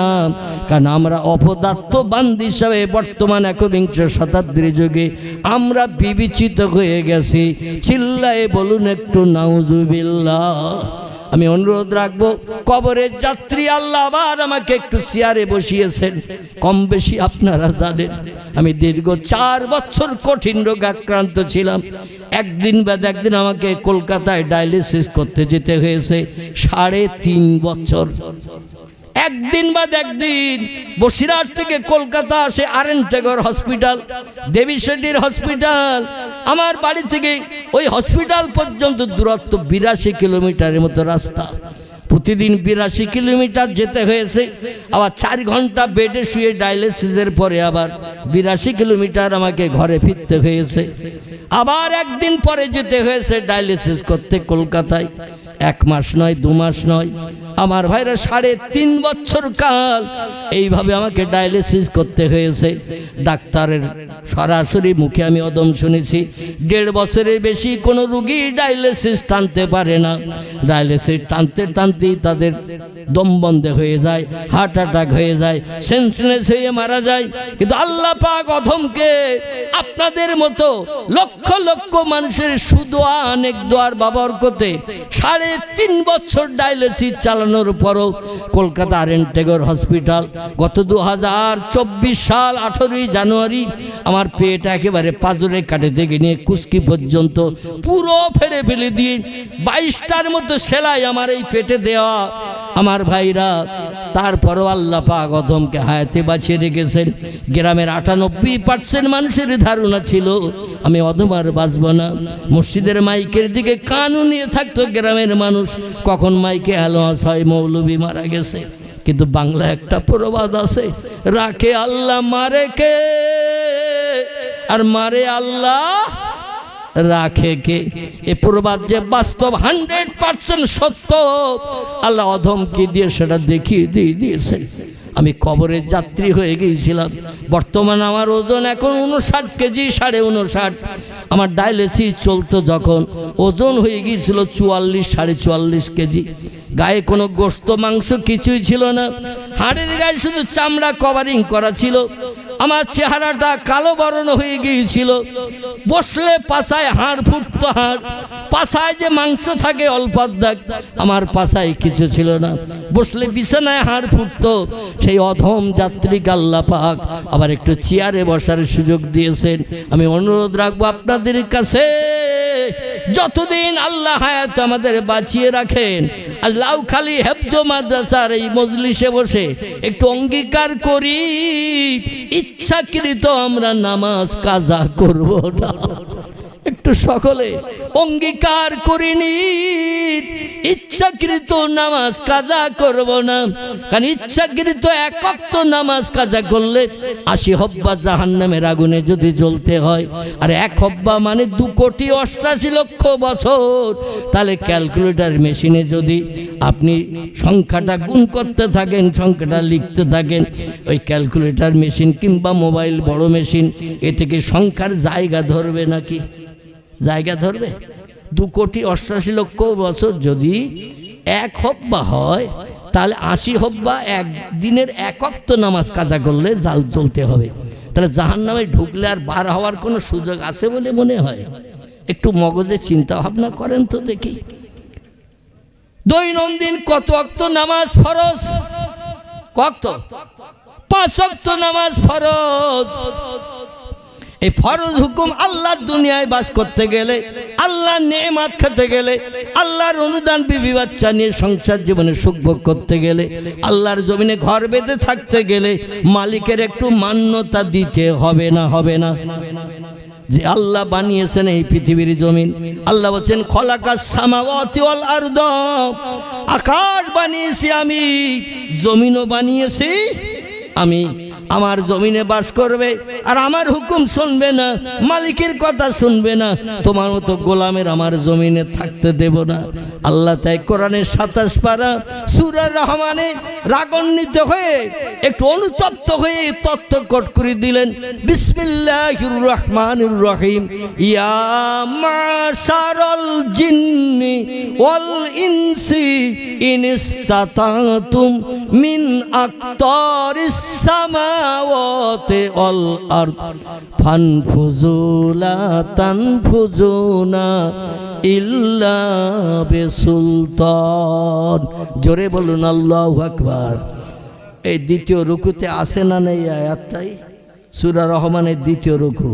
কারণ আমরা অপদার্থ বান্দি হিসাবে বর্তমান 21 শতাব্দীর যুগে আমরা বিবেচিত হয়ে গেছি। চিল্লায়ে বলুন একটু নাউজুবিল্লাহ। আমি অনুরোধ রাখবো, কবরের যাত্রী আল্লাহ আবার আমাকে একটু চেয়ারে বসিয়েছেন। কম বেশি আপনারা জানেন আমি দীর্ঘ 4 বছর কঠিন রোগে আক্রান্ত ছিলাম। একদিন বাদ একদিন আমাকে কলকাতায় ডায়ালিসিস করতে যেতে হয়েছে 3.5 বছর। একদিন বাদ একদিন বসিরহাট থেকে কলকাতা আসে আরএন-টেগর হসপিটাল, দেবী শেঠির হসপিটাল, আমার বাড়ি থেকে ওই হসপিটাল পর্যন্ত দূরত্ব 82 কিলোমিটারের মতো রাস্তা। প্রতিদিন 82 কিলোমিটার যেতে হয়েছে। আবার 4 ঘন্টা বেডে শুয়ে ডায়ালিসিসের পরে আবার 82 কিলোমিটার আমাকে ঘরে ফিরতে হয়েছে। আবার একদিন পরে যেতে হয়েছে ডায়ালিসিস করতে কলকাতায়। 1 মাস নয়, 2 মাস নয়, আমার ভাইরা 3.5 বছর কাল এইভাবে আমাকে ডায়ালিসিস করতে হয়েছে। ডাক্তারের সরাসরি মুখে আমি অদম শুনেছি 1.5 বছরের বেশি কোনো রুগী ডায়ালিসিস টানতে পারে না। ডায়ালিসিস টানতে টানতেই তাদের দম বন্ধ হয়ে যায়, হার্ট অ্যাটাক হয়ে যায়, সেন্সলেস হয়ে মারা যায়। কিন্তু আল্লাহ পাক অধমকে আপনাদের মতো লক্ষ লক্ষ মানুষের সুদোয়া অনেক দোয়ার বাবরকতে 3.5 বছর ডায়ালিসিস চালানোর পরও কলকাতা আরএন-টেগর হসপিটাল গত 2024 সাল 18ই জানুয়ারি আমার পেট একেবারে পাঁজরে কাটে থেকে নিয়ে কুস্কি পর্যন্ত পুরো ফেড়ে ফেলে দিয়ে 22টার মতো সেলাই আমার এই পেটে দেওয়া। আমার ভাইরা, তারপরও আল্লাহ পাক অধমকে হায়াতে বাঁচিয়ে রেখেছেন। গ্রামের 98% মানুষের ধারণা ছিল আমি অধম আর বাঁচব না। মসজিদের মাইকের দিকে কানও নিয়ে থাকতো গ্রামের মানুষ, কখন মাইকে আলোয়াজ হয় মৌলবি মারা গেছে। কিন্তু বাংলা একটা প্রবাদ আছে, রাখে আল্লাহ মারে কে, আর মারে আল্লাহ রাখে কে। এ প্রবাদ যে বাস্তব 100% সত্য, আল্লাহ অধমকে দিয়ে সেটা দেখিয়ে দিয়েছেন। আমি কবরের যাত্রী হয়ে গিয়েছিলাম। বর্তমানে আমার ওজন এখন 59 কেজি, 59.5। আমার ডায়ালিসিস চলতো যখন ওজন হয়ে গিয়েছিল 44-44.5 কেজি। গায়ে কোনো গোস্ত মাংস কিছুই ছিল না, হাড়ের গায়ে শুধু চামড়া কভারিং করা ছিল। আমার চেহারাটা কালো বর্ণ হয়ে গিয়েছিল। বসলে পাছায় হাড় ফুটতো, হাড় পাছায় যে মাংস থাকে অল্প দাগ, আমার পাছায় কিছু ছিল না। বসলে বিছানায় হাড় ফুটতো। সেই অধম যাত্রীকে আল্লাহ পাক আবার একটু চেয়ারে বসার সুযোগ দিয়েছেন। আমি অনুরোধ রাখবো আপনাদের কাছে, যতদিন আল্লাহ হায়াত আমাদের বাঁচিয়ে রাখেন, আজ লাউখালী হেফজ মাদ্রাসার এই মজলিসে বসে একটু অঙ্গীকার করি, ইচ্ছাকৃত আমরা নামাজ কাজা করব না। একটু সকলে অঙ্গীকার করিনি, ইচ্ছাকৃত নামাজ কাজা করব না। কারণ ইচ্ছাকৃত 1 ওয়াক্ত নামাজ কাজা করলে 80 হব্বা জাহান্নামের আগুনে যদি জ্বলতে হয়, আর 1 হব্বা মানে 2,88,00,000 বছর। তাহলে ক্যালকুলেটর মেশিনে যদি আপনি সংখ্যাটা গুণ করতে থাকেন, সংখ্যাটা লিখতে থাকেন, ওই ক্যালকুলেটর মেশিন কিংবা মোবাইল বড় মেশিন এ থেকে সংখ্যার জায়গা ধরবে নাকি? জায়গা ধরবে? 2,88,00,000 বছর যদি 1 হব্বা হয়, তাহলে 80 হব্বা একদিনের 1 ওয়াক্ত নামাজ কাজা করলে জাল জ্বলতে হবে। তাহলে জাহান্নামে ঢুকলে আর বার হওয়ার কোনো সুযোগ আছে বলে মনে হয়? একটু মগজে চিন্তা ভাবনা করেন তো দেখি। দৈনন্দিন কত ওয়াক্ত নামাজ ফরজ? কত? 5 ওয়াক্ত নামাজ ফরজ। এই ফরজ হুকুম আল্লাহর দুনিয়ায় বাস করতে গেলে, আল্লাহর নেয়ামত খেতে গেলে, আল্লাহর অনুদান বিবি বাচ্চা নিয়ে সংসার জীবনে সুখ ভোগ করতে গেলে, আল্লাহর জমিনে ঘর বেঁধে থাকতে গেলে মালিকের একটু মান্যতা দিতে হবে না? হবে না? যে আল্লাহ বানিয়েছেন এই পৃথিবীর জমিন, আল্লাহ বলছেন খলাকাস সামাওয়াতি ওয়াল আরদ, আকাশ বানিয়েছি আমি, জমিনও বানিয়েছি আমি। আমার জমিনে বাস করবে আর আমার হুকুম শুনবে না, মালিকের কথা শুনবে না, তোমার মতো গোলামের আমার জমিনে থাকতে দেব না। আল্লাহ তাই কোরআনের 27 পারা সূরা রহমানে রাগান্বিত হয়ে একটু অনুতপ্ত হয়ে তত্ত্ব কট করে দিলেন। বিসমিল্লাহির রহমানির রহিম। ইয়া মাশারাল জিন্নি ওয়াল ইনসি ইন ইসতাতাতুম মিন আকতারিস সামাওয়াতি ওয়াল আরদ ফানফুযু লা তানফুযুনা ইল্লা বিসুলতান। জোরে বলুন আল্লাহু আকবার। এই দ্বিতীয় রুকুতে আসে না নেই আয়াতটাই? সূরা রহমানের দ্বিতীয় রুকু।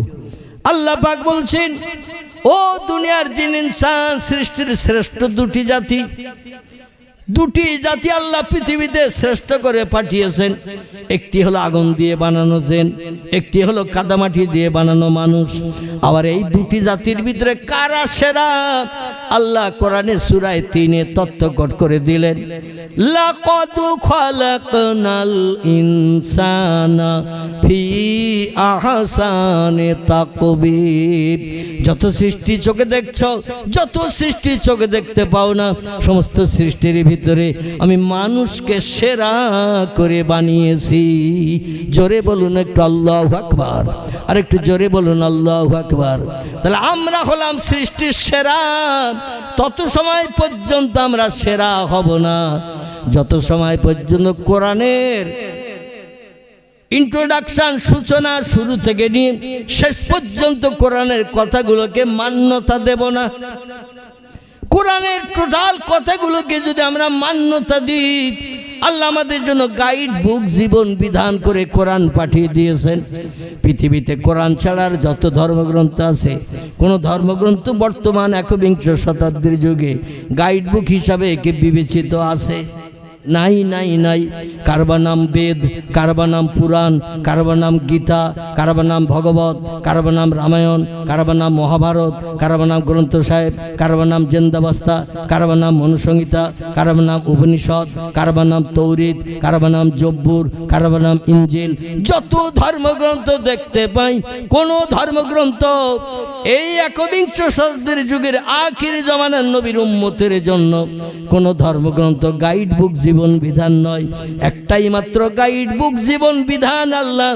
আল্লাহ পাক বলছেন, ও দুনিয়ার জিন ইনসান সৃষ্টির শ্রেষ্ঠ দুটি জাতি আল্লাহ পৃথিবীতে শ্রেষ্ঠ করে পাঠিয়েছেন। একটি হলো আগুন দিয়ে বানানো জিন, একটি হলো কাদামাটি দিয়ে বানানো মানুষ। আবার এই দুটি জাতির ভিতরে কারা সেরা আল্লাহ কোরআনে সূরা 3 তত্ত্বকট করে দিলেন। লাকাদ খালাকনাল ইনসানা ফি আহসানি তাকবীর। যত সৃষ্টি চোখে দেখছো, যত সৃষ্টি চোখে দেখতে পাও না, সমস্ত সৃষ্টির ভিতরে আমি মানুষকে সেরা করে বানিয়েছি। জোরে বলুন একটু আল্লাহু আকবার, আর একটু জোরে বলুন আল্লাহু আকবার। তাহলে আমরা হলাম সৃষ্টির সেরা। তত সময় পর্যন্ত আমরা সেরা হব না যত সময় পর্যন্ত কোরআনের ইন্ট্রোডাকশন, সূচনা শুরু থেকে নিয়ে শেষ পর্যন্ত কোরআনের কথাগুলোকে মান্যতা দেব না। কোরআনের টোটাল কথাগুলোকে যদি আমরা মান্যতা দিই, আল্লাহ আমাদের জন্য গাইড বুক, জীবন বিধান করে কোরআন পাঠিয়ে দিয়েছেন। পৃথিবীতে কোরআন ছাড়ার যত ধর্মগ্রন্থ আছে, কোনো ধর্মগ্রন্থ বর্তমান 21 শতাব্দীর যুগে গাইড বুক হিসাবে একে বিবেচিত আছে? নাই নাই নাই। কারবা নাম বেদ, কারবা নাম পুরাণ, কারবা নাম গীতা, কারবা নাম ভগবত, কারবা নাম রামায়ণ, কারবা নাম মহাভারত, কারবা নাম গ্রন্থ সাহেব, কারবা নাম জেন্দাবস্তা, কারবা নাম মনুসংহিতা, কারবা নাম উপনিষদ, কারবা নাম তৌরিদ, কারবা নাম জব্বুর, কারবা নাম ইনজিল। যত ধর্মগ্রন্থ দেখতে পাই, কোন ধর্মগ্রন্থ এই 21 শতাব্দীর যুগের আখির জামানার নবীর উম্মতের জন্য কোন ধর্মগ্রন্থ গাইড বুক, জীবন বিধান নয়। একটাই মাত্র গাইড বুক, জীবন বিধান আল্লাহ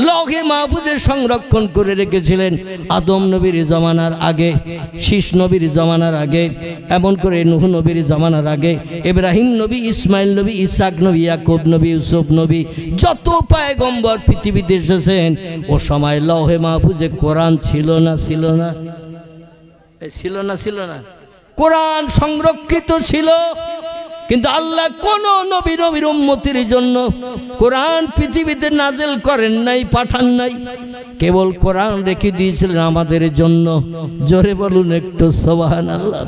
লৌহে মাহফুজে সংরক্ষণ করে রেখেছিলেন আদম নবীর জমানার আগে, শীষ নবীর জমানার আগে, এমন করে নূহ নবীর জমানার আগে, ইব্রাহিম নবী, ইসমাইল নবী, ইসাক নবী, ইয়াকুব নবী, ইউসুফ নবী, যত পয়গম্বর পৃথিবীতে এসেছেন ও সময় লৌহে মাহফুজে কোরআন ছিল না? ছিল না? ছিল না? ছিল না? কোরআন সংরক্ষিত ছিল। কিন্তু আল্লাহ কোন নবীর উম্মতির জন্য কোরআন পৃথিবীতে নাজিল করেন নাই, পাঠান নাই। কেবল কোরআন রেখে দিয়েছিলেন আমাদের জন্য। জোরে বলুন একটু সুবহানাল্লাহ।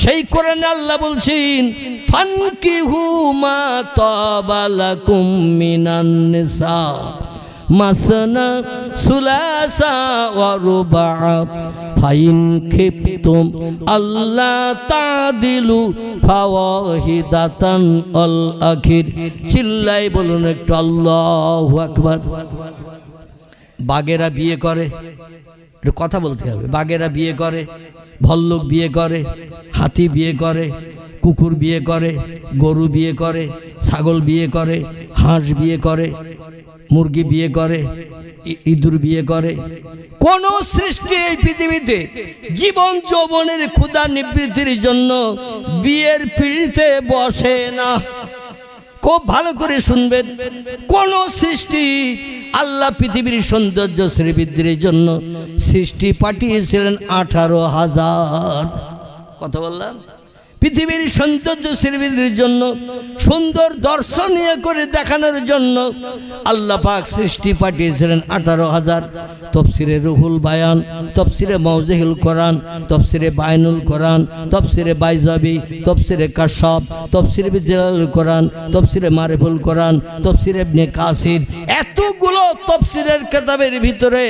সেই কোরআনে আল্লাহ বলছেন, ফানকিহু মা তাবা লাকুম মিনান নিসা মাসনা সুলাসা ওয়া রুবা ফাইন খিফতুম আল্লাহ তাদিলু ফাওয়াহিদাতান আল আখির। চিল্লাই বলুন একটু আল্লাহু আকবার। বাঘেরা বিয়ে করে, একটু কথা বলতে হবে। বাঘেরা বিয়ে করে, ভল্লুক বিয়ে করে, হাতি বিয়ে করে, কুকুর বিয়ে করে, গরু বিয়ে করে, ছাগল বিয়ে করে, হাঁস বিয়ে করে, মুরগি বিয়ে করে, ইঁদুর বিয়ে করে। কোন সৃষ্টি এই পৃথিবীতে জীবন যৌবনের ক্ষুধা নিবৃত্তির জন্য বিয়ের পিড়িতে বসে না। খুব ভালো করে শুনবেন, কোন সৃষ্টি আল্লাহ পৃথিবীর সৌন্দর্য শ্রীবৃদ্ধির জন্য সৃষ্টি পাঠিয়েছিলেন 18,000। কথা বললাম, পৃথিবীর সৌন্দর্য শ্রীবৃদ্ধির জন্য, সুন্দর দর্শনীয় করে দেখানোর জন্য আল্লাহ পাক সৃষ্টি পাঠিয়েছিলেন 18,000। তফসিরে রুহুল বায়ান, তফসিরে মাওজিহুল কোরআন, তফসিরে বায়ানুল কোরআন, তফসিরে বাইজাবি, তফসিরে কাশাফ, তফসিরে জালালুল কোরআন, তফসিরে মারিফুল কোরআন, তফসিরে ইবনে কাসির, এতগুলো তাফসীরের কিতাবের ভিতরে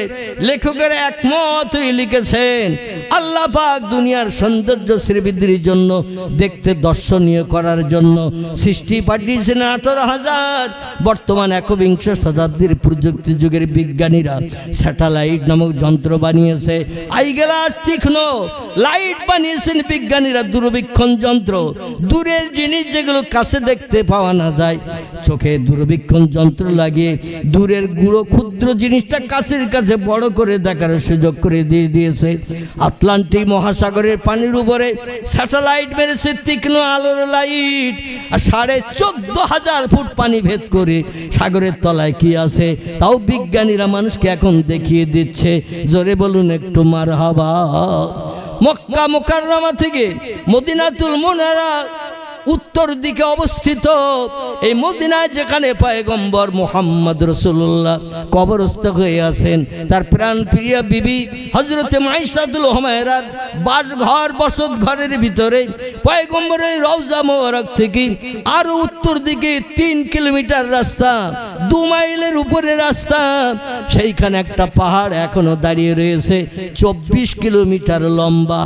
লেখকের একমত লিখেছেন, আল্লাহ পাক দুনিয়ার সৌন্দর্য শ্রীবৃদ্ধির জন্য, দেখতে দর্শনীয় করার জন্য সৃষ্টি পাঠিয়েছেন 18,000। বর্তমান একবিংশ শতাব্দীর প্রযুক্তি যুগের বিজ্ঞানীরা স্যাটেলাইট নামক যন্ত্র বানিয়েছে, আইগ্লাস তীক্ষ্ণ লাইট বানিয়েছেন বিজ্ঞানীরা, দূরবীক্ষণ যন্ত্র, দূরের জিনিস যেগুলো কাছে দেখতে পাওয়া না যায়, চোখে দূরবীক্ষণ যন্ত্র লাগিয়ে দূরের গুঁড়ো ক্ষুদ্র জিনিসটা কাছের কাছে বড় করে দেখার সুযোগ করে দিয়ে দিয়েছে। আটলান্টিক মহাসাগরের পানির উপরে স্যাটেলাইট মেরেছে তীক্ষ্ণ আলোর লাইট, আর 14,500 ফুট পানি ভেদ করে সাগরের তলায় কি আছে তাও বিজ্ঞানীরা মানুষকে এখন দেখিয়ে দিচ্ছে। জোরে বলুন একটু মারহাবা। মক্কা মুকাররমা থেকে মদিনাতুল মুনারা উত্তর দিকে অবস্থিত এই মদিনায় যেখানে পয়গম্বর মুহাম্মদ রাসূলুল্লাহ কবরস্থ হয়ে আছেন, তার প্রাণ প্রিয়া বিবি হযরতে মাইশাতুল হুমায়রার বাসঘর বসত ঘরের ভিতরে পয়গম্বরের রওজা মোবারক থেকে আরো উত্তর দিকে 3 কিলোমিটার রাস্তা, 2 মাইলের উপরে রাস্তা, সেইখানে একটা পাহাড় এখনো দাঁড়িয়ে রয়েছে 24 কিলোমিটার লম্বা।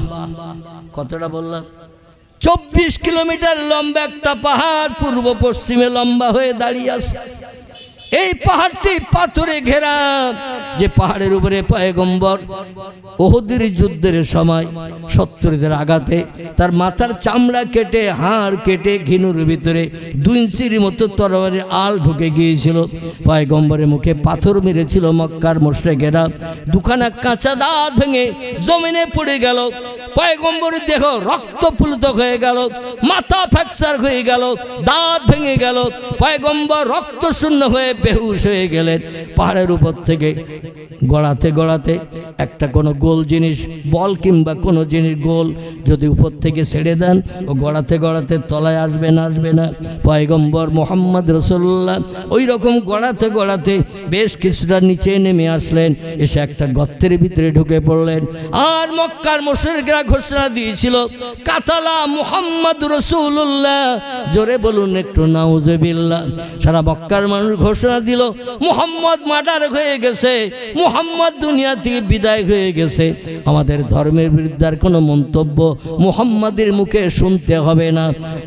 কতটা বললাম? 24 কিলোমিটার লম্বা একটা পাহাড় পূর্ব পশ্চিমে লম্বা হয়ে দাঁড়িয়ে আছে। এই পাহাড়টি পাথরে ঘেরা, যে পাহাড়ের উপরে পয়গম্বর উহুদের যুদ্ধের সময় শত্রুদের আঘাতে তার মাথার চামড়া কেটে হাড় কেটে ঘিনুর ভিতরে 2 ইঞ্চির মতো তরবারির আল ঢুকে গিয়েছিল। পয়গম্বরের মুখে পাথর মেরেছিল মক্কার মুশরিকেরা, দুখানা কাঁচা দাঁত ভেঙে জমিনে পড়ে গেল। পয়গম্বরের দেহ রক্তপ্লুত হয়ে গেল, মাথা ফ্র্যাকচার হয়ে গেল, দাঁত ভেঙে গেল। পয়গম্বর রক্ত শূন্য হয়ে বেহুশ হয়ে গেলেন। পাহাড়ের উপর থেকে গড়াতে গড়াতে একটা কোনো গোল জিনিস, বল কিংবা কোনো জিনিস গোল যদি উপর থেকে ছেড়ে দেন ও গড়াতে গড়াতে তলায় আসবে না। পয়গম্বর মুহাম্মদ রাসূলুল্লাহ ওই রকম গড়াতে গড়াতে বেশ কিছুটা নিচে নেমে আসলেন, এসে একটা গর্তের ভিতরে ঢুকে পড়লেন। আর মক্কার মুশরিকরা ঘোষণা দিয়েছিল কাতালা মুহাম্মদ রাসূলুল্লাহ। জোরে বলুন একটু নাউজুবিল্লাহ। সারা মক্কার মানুষ ঘোষণা দিল মুহাম্মদ মার্ডার হয়ে গেছে, মুহাম্মদ দুনিয়া থেকে বিদায় হয়ে গেছে। আমাদের ধর্মের বিরুদ্ধে কোনো মন্তব্য মুহাম্মাদের মুখে শুনতে হবে না।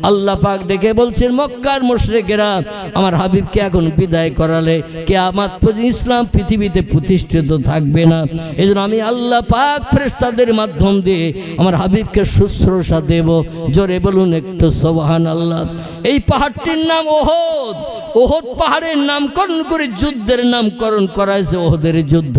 আল্লাহ পাক ডেকে বলছেন মক্কার মুশরিকেরা আমার হাবিবকে এখন বিদায় করালে কিয়ামত পর্যন্ত ইসলাম পৃথিবীতে প্রতিষ্ঠিত থাকবে না। এজন্য আমি আল্লাহ পাক ফেরেশতাদের মাধ্যম দিয়ে আমার হাবিবকে শুশ্রূষা দেব। জোরে বলুন একটু সুবহানাল্লাহ। এই পাহাড়টির নাম ওহদ। ওহদ পাহাড়ের নামকরণ করে যুদ্ধের নামকরণ করা হয়েছে ওহদের যুদ্ধ।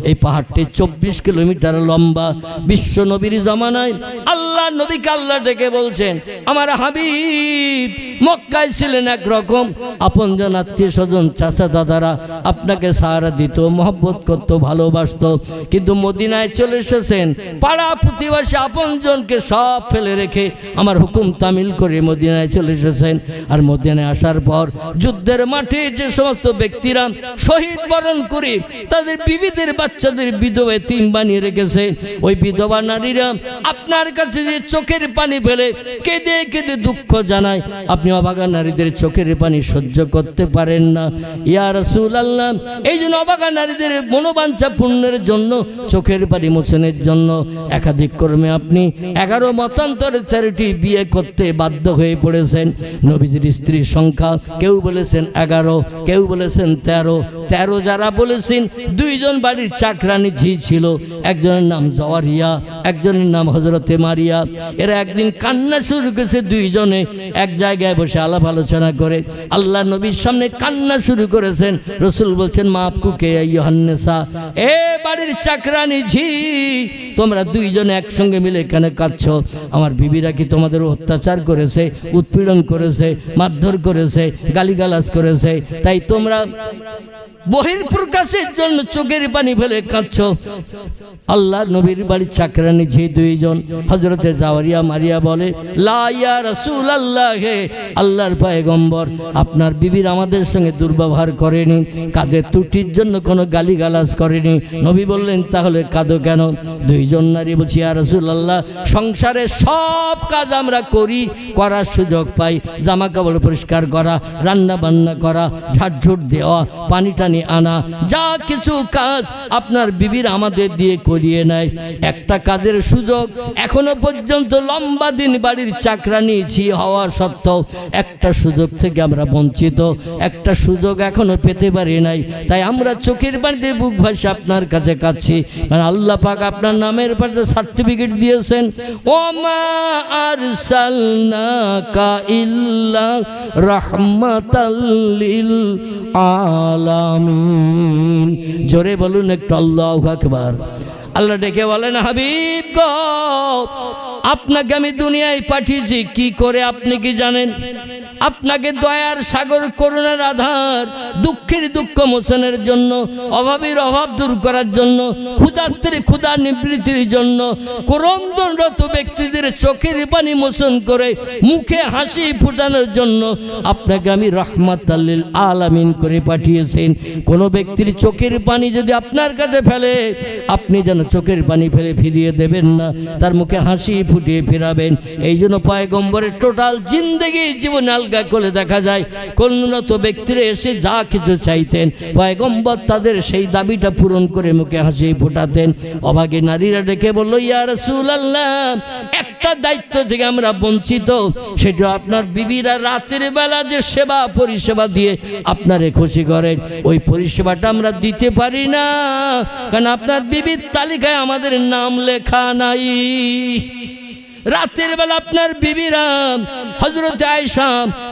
এই পাহাড়টি 24 কিলোমিটার লম্বা। বিশ্ব নবীর জামানায় আল্লাহ নবীকে আল্লাহ ডেকে বলছেন আমার হাবিব মক্কায় ছিলেন একরকম, আপনজন আত্মীয় স্বজন চাচা দাদারা আপনাকে সাহারা দিত, মহব্বত করতো, ভালোবাসত, কিন্তু মদিনায় চলে এসেছেন পাড়া প্রতিবেশী আপনজনকে সব ফেলে রেখে আমার হুকুম তামিল করে মদিনায় চলে এসেছেন। আর মদিনায় আসার পর যুদ্ধের মাঠে যে সমস্ত ব্যক্তিরা শহীদ বরণ করে তাদের বিবিদের বাচ্চাদের বিধবা এতিম বানিয়ে রেখেছে, ওই বিধবা নারীরা আপনার কাছে যে চোখের পানি ফেলে কেঁদে কেঁদে দুঃখ জানায়, আপনি অভাগা নারীদের চোখের পানি সহ্য করতে পারেন না। ইয়া রাসূলুল্লাহ, এই জন্য অভাগা নারীদের মনোবাঞ্ছা পূর্ণের জন্য, চোখের পানি মোচনের জন্য একাধিক কর্মে আপনি 11 মতান্তরে 13টি বিয়ে করতে বাধ্য হয়ে পড়েছেন। নবীজির স্ত্রীর সংখ্যা কেউ বলেছেন 11, কেউ বলেছেন 13 যারা বলেছেন 2 জন বাড়ির চাকরানি ঝি ছিল, একজনের নাম জওয়ারিয়া, একজনের নাম হযরতে মারিয়া। এরা একদিন কান্না শুরু করেছে, 2 জনে এক জায়গায় বসে আলাপ আলোচনা করে আল্লাহ নবীর সামনে কান্না শুরু করেছেন। রাসূল বলছেন মাফ কুকে আইয়ুহান্নেসা, এ বাড়ির চাকরানি ঝি তোমরা 2 জনে একসঙ্গে মিলে এখানে কাঁদছো, আমার বিবিরা কি তোমাদের অত্যাচার করেছে, উৎপীড়ন করেছে, মারধর করেছে, গালিগালাজ করেছে, তাই তোমরা বহির্প্রকাশের জন্য চোখের পানি ফেলে কাঁদছো? আল্লাহ নবীর বাড়ির চাকরানি যে 2 জন হযরতে জাওয়ারিয়া মারিয়া বলে লা ইয়া রাসূলুল্লাহ, হে আল্লাহর পয়গম্বর আপনার বিবির আমাদের সঙ্গে দুর্ব্যবহার করেনি, কাজের ত্রুটির জন্য কোনো গালিগালাজ করেনি। নবী বললেন তাহলে কাঁদো কেন? 2 দুইজন নারী বলছি ইয়া রাসূলুল্লাহ সংসারে সব কাজ আমরা করি, করার সুযোগ পাই, জামা কাপড় পরিষ্কার করা, রান্না বান্না করা, ঝাড়ঝুট দেওয়া, পানি টানি আনা, যা কিছু কাজ আপনার বিবির আমাদের দিয়ে করিয়ে নেয়। একটা কাজের সুযোগ এখনো পর্যন্ত লম্বা দিন বাড়ির চাকরানি হওয়া সত্ত্বেও একটা সুযোগ থেকে আমরা বঞ্চিত, একটা সুযোগ এখনো পেতে পারি নাই। তাই আমরা চোখের পানিতে বুক ভাসে আপনার কাছে কাচ্ছি, কারণ আল্লাহ পাক আপনার নামের পাশে সার্টিফিকেট দিয়েছেন, ওমা আরসালনাকা ইল্লা রাহমাতাল লিল আলামিন। জোরে বলুন একটু আল্লাহু আকবার। আল্লাহ ডেকে বলেন, হাবিব গো আপনাকে আমি দুনিয়ায় পাঠিয়েছি কি করে আপনি কি জানেন? আপনাকে দয়ার সাগর, করুণার আধার, দুঃখের দুঃখ মোচনের জন্য, অভাবের অভাব দূর করার জন্য, ক্ষুধার্তের ক্ষুধা নিবৃত্তির জন্য, ক্রন্দনরত ব্যক্তিদের চোখের পানি মোচন করে মুখে হাসি ফুটানোর জন্য আপনাকে আমি রাহমাতাল লিল আলামিন করে পাঠিয়েছেন। কোনো ব্যক্তির চোখের পানি যদি আপনার কাছে ফেলে, আপনি যেন চোখের পানি ফেলে ফিরিয়ে দেবেন না, তার মুখে হাসি ফুটিয়ে ফেরাবেন। এই জন্য পয়গম্বরের টোটাল জিন্দেগি জীবন আলগা করে দেখা যায়। কোনরত ব্যক্তিরা এসে যা কিছু চাইতেন, পয়গম্বর তাদের সেই দাবিটা পূরণ করে মুখে হাসি ফোটাতেন। অভাগী নারীরা ডেকে বলল, ইয়া রাসূলুল্লাহ একটা দায়িত্ব থেকে আমরা বঞ্চিত, সেটা আপনার বিবিরা রাতের বেলা যে সেবা পরিষেবা দিয়ে আপনারে খুশি করেন, ওই পরিষেবাটা আমরা দিতে পারি না, কারণ আপনার বিবির তালিকায় আমাদের নাম লেখা নাই। রাতের বেলা আপনার বিবিরা হযরত আয়েশা,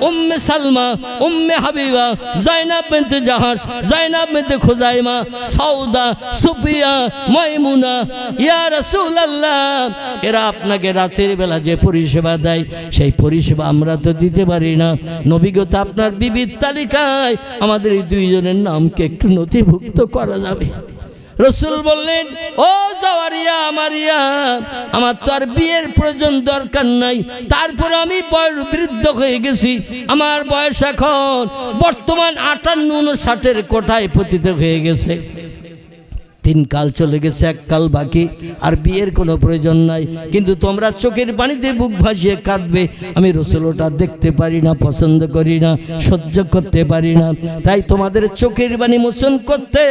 উম্মে সালমা, উম্মে হাবিবা, যায়েনাব বিনতে জাহাশ, যায়েনাব বিনতে খুজাইমা, সাউদা, সুফিয়া, মাইমুনা, ইয়া রাসূলুল্লাহ এরা আপনাকে রাতের বেলা যে পরিষেবা দেয়, সেই পরিষেবা আমরা তো দিতে পারি না। নবীগত আপনার বিবির তালিকায় আমাদের এই দুইজনের নামকে একটু নথিভুক্ত করা যাবে। রসুল বললেন, ও জাওয়ারিয়া আমারিয়া, আমার তো আর বিয়ের প্রয়োজন দরকার নাই, তারপর আমি বয়স বৃদ্ধ হয়ে গেছি, আমার বয়স এখন বর্তমান 58-59 কোঠায় পতিত হয়ে গেছে। 3 কাল চলে গেছে, 1 কাল বাকি, আর বিয়ের কোনো প্রয়োজন নাই, কিন্তু তোমরা চোখের পানিতে বুক ভাসিয়ে কাঁদবে। আমি রসুল ওটা দেখতে পারি না, পছন্দ করি না, সহ্য করতে পারি না। তাই তোমাদের চোখের পানি মোচন করতে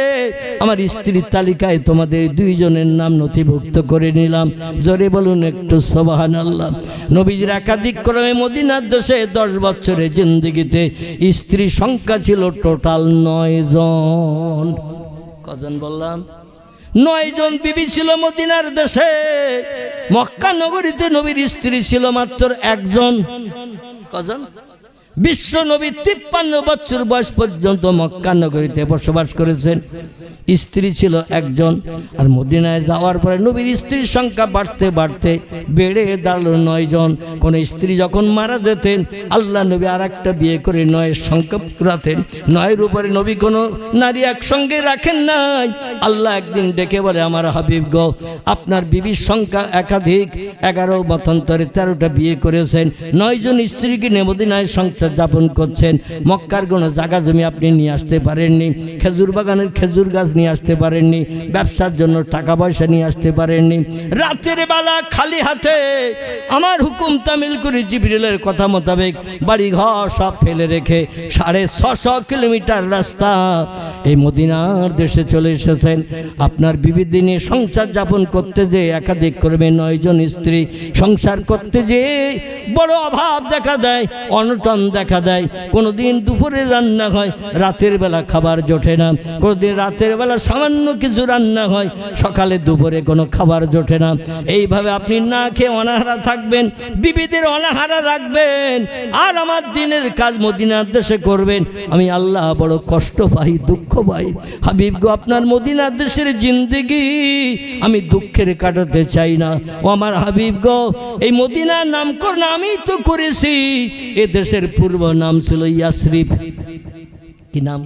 আমার স্ত্রীর তালিকায় তোমাদের দুইজনের নাম নথিভুক্ত করে নিলাম। জোরে বলুন একটু সুবহানাল্লাহ। নবীজির একাধিক ক্রমে মদিনার দেশে 10 বছরের জিন্দেগিতে স্ত্রী সংখ্যা ছিল টোটাল 9 জন। কজন বললাম? 9 জন বিবি ছিল মদিনার দেশে। মক্কা নগরীতে নবীর স্ত্রী ছিল মাত্র 1 জন। কজন? বিশ্ব নবী 53 বছর বয়স পর্যন্ত মক্কা নগরীতে বসবাস করেছেন, স্ত্রী ছিল 1 জন। আর মদিনায় যাওয়ার পরে নবীর স্ত্রীর সংখ্যা বাড়তে বাড়তে বেড়ে দাঁড়ালো 9 জন। কোন স্ত্রী যখন মারা যেতেন, আল্লাহ নবী আর একটা বিয়ে করে 9 সংখ্যা রাখতেন। 9-এর উপরে নবী কোনো নারী একসঙ্গে রাখেন নাই। আল্লাহ একদিন ডেকে বলে, আমার হাবিব গো আপনার বিবির সংখ্যা একাধিক, 11 মতান্তরে 13টা বিয়ে করেছেন, 9 জন স্ত্রীকে নিয়ে মদিনায় সংসার যাপন করছেন। মক্কার কোনো জায়গা জমি আপনি নিয়ে আসতে পারেননি, খেজুর বাগানের খেজুর গাছ নিয়ে আসতে পারেননি, ব্যবসার জন্য টাকা পয়সা নিয়ে আসতে পারেননি। রাতের বেলা খালি হাতে আমার হুকুম তামিল করে জিবরিলের কথা মোতাবেক বাড়ি ঘর সব ফেলে রেখে 650 কিলোমিটার রাস্তা এই মদিনার দেশে চলে এসেছেন। আপনার বিবিধ দিনে সংসার যাপন করতে যে একাধিক ক্রমে 9 জন স্ত্রী সংসার করতে যে বড় অভাব দেখা দেয়, অনটন দেখা দেয়। কোনোদিন দুপুরে রান্না হয়, রাতের বেলা খাবার জোটে না। কোনোদিন রাতের বেলা সামান্য কিছু রান্না হয়, সকালে দুপুরে কোনো খাবার জোটে না। এইভাবে আপনি না খেয়ে অনাহারা থাকবেন, বিবিদের অনাহারা রাখবেন, আর আমার দিনের কাজ মদিনার দেশে করবেন। আমি আল্লাহ বড় কষ্ট পাই, দুঃখ পাই। হাবিব গো আপনার মদিনার দেশের জিন্দেগি আমি দুঃখের কাটাতে চাই না। ও আমার হাবিব গো, এই মদিনার নামকরণ আমি তো করেছি। এ দেশের পূর্ব নাম ছিল ইয়াসরিব। কি নাম?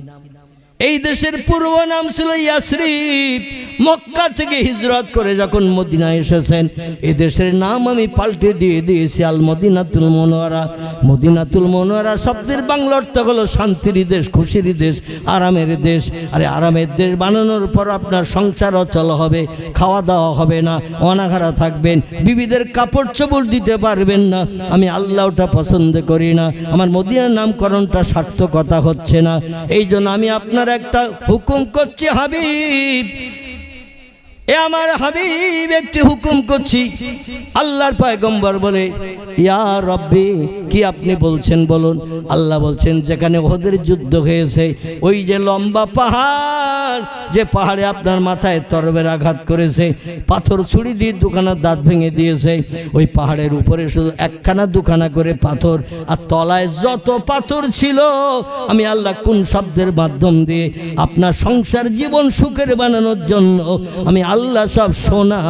এই দেশের পূর্ব নাম ছিল ইয়াসরিব। মক্কা থেকে হিজরত করে যখন মদিনায় এসেছেন, এই দেশের নাম আমি পাল্টে দিয়ে দিয়েছি আল মদিনাতুল মুনওয়ারা। মদিনাতুল মুনওয়ারা শব্দের বাংলা অর্থ হলো শান্তির দেশ, খুশির দেশ, আরামের দেশ। আরে আরামের দেশ বানানোর পর আপনার সংসার অচল হবে, খাওয়া দাওয়া হবে না, অনাহারা থাকবেন, বিবিদের কাপড় চোপড় দিতে পারবেন না। আমি আল্লাহ ওটা পছন্দ করি না, আমার মদিনার নামকরণটা সার্থকতা হচ্ছে না। এই জন্য আমি আপনার একটা হুকুম করছি হাবিব, এ আমার হাবিব একটি হুকুম করছি। আল্লাহর পয়গম্বর বলে, ইয়া রব্বি, কি আপনি বলছেন বলুন। আল্লাহ বলছেন, যেখানে ওহদের যুদ্ধ হয়েছে, ওই যে লম্বা পাহাড়, যে পাহাড়ে আপনার মাথায় তরবের আঘাত করেছে, পাথর ছুরি দিয়ে দুখানা দাঁত ভেঙে দিয়েছে, ওই পাহাড়ের উপরে শুধু একখানা দুখানা করে পাথর, আর তলায় যত পাথর ছিল, আমি আল্লাহ কোন শব্দের মাধ্যম দিয়ে আপনার সংসার জীবন সুখের বানানোর জন্য আমি আল্লাহ সব সোনা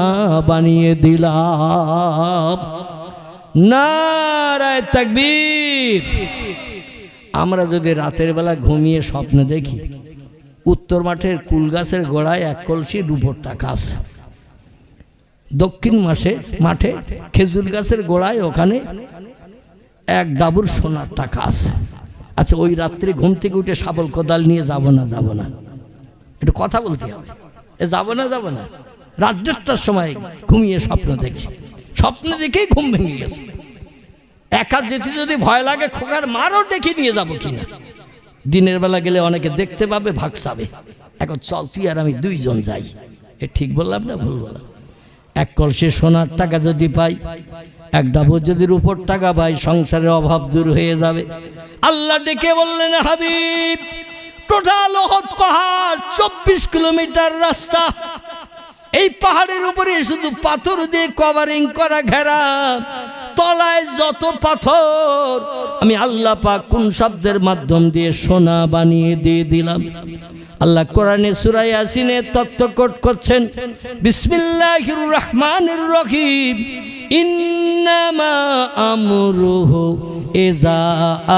বানিয়ে দিলাম। নারায়ে তাকবীর। আমরা যদি রাতের বেলা ঘুমিয়ে স্বপ্ন দেখি উত্তর মাঠের কুল গাছের গোড়ায় এক কলসি রূপোর টাকা আছে, দক্ষিণ মাঠে খেজুর গাছের গোড়ায় ওখানে এক ডাবুর সোনার টাকা আছে। আচ্ছা, ওই রাত্রে ঘুম থেকে উঠে শাবল কোদাল নিয়ে যাব না, একটু কথা বলতে হবে। যাব না, রাত ১:০০টার সময় ঘুমিয়ে স্বপ্ন দেখছি, স্বপ্ন দেখেই ঘুম ভেঙে গেছে। একা যেতে যদি ভয় লাগে, খোকার মারও ডেকে নিয়ে যাব কিনা। দিনের বেলা গেলে অনেকে দেখতে পাবে, ভাগসাবে। এখন চল তুই আর আমি দুইজন যাই। এ ঠিক বললাম না ভুল বললাম? এক কলসি সোনার টাকা যদি পাই, এক ডাবর যদি রূপোর টাকা পাই, সংসারের অভাব দূর হয়ে যাবে। আল্লাহ ডেকে বললেন, হাবিব, টোটাল ওহদ পাহাড় 24 কিলোমিটার রাস্তা, এই পাহাড়ের উপরে শুধু পাথর দিয়ে কভারিং করা, ঘেরা, তলায় যত পাথর, আমি আল্লাহ পাক কোন শব্দের মাধ্যম দিয়ে সোনা বানিয়ে দিয়ে দিলাম। আল্লাহ কোরআনে সূরা ইয়াসিনে তত্ত্ব কোট করছেন, বিসমিল্লাহির রহমানির রহিম, ইন্নামা আমরুহু ইযা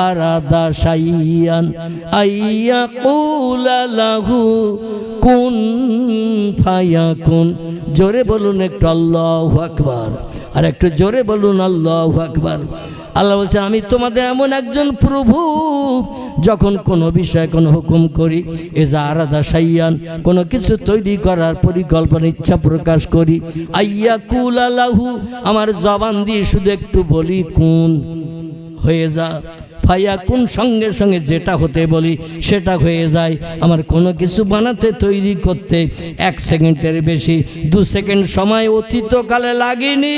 আরাদা শাইয়ান আইয়াকুলা লাহু কুন ফায়াকুন। জোরে বলুন একটু আল্লাহু আকবার, আর একটু জোরে বলুন আল্লাহু আকবার। আল্লাহ বলছে, আমি তোমাদের এমন একজন প্রভু, যখন কোনো বিষয় কোনো হুকুম করি, এজা আরাদা শাইয়ান, কোনো কিছু তৈরি করার পরিকল্পনা ইচ্ছা প্রকাশ করি, আইয়াকুল আলাহু, আমার জবান দিয়ে শুধু একটু বলি কুন, হয়ে যা, ফাইয়া কোন, সঙ্গে সঙ্গে যেটা হতে বলি সেটা হয়ে যায়। আমার কোনো কিছু বানাতে তৈরি করতে 1 সেকেন্ডের বেশি 2 সেকেন্ড সময় অতীতকালে লাগেনি,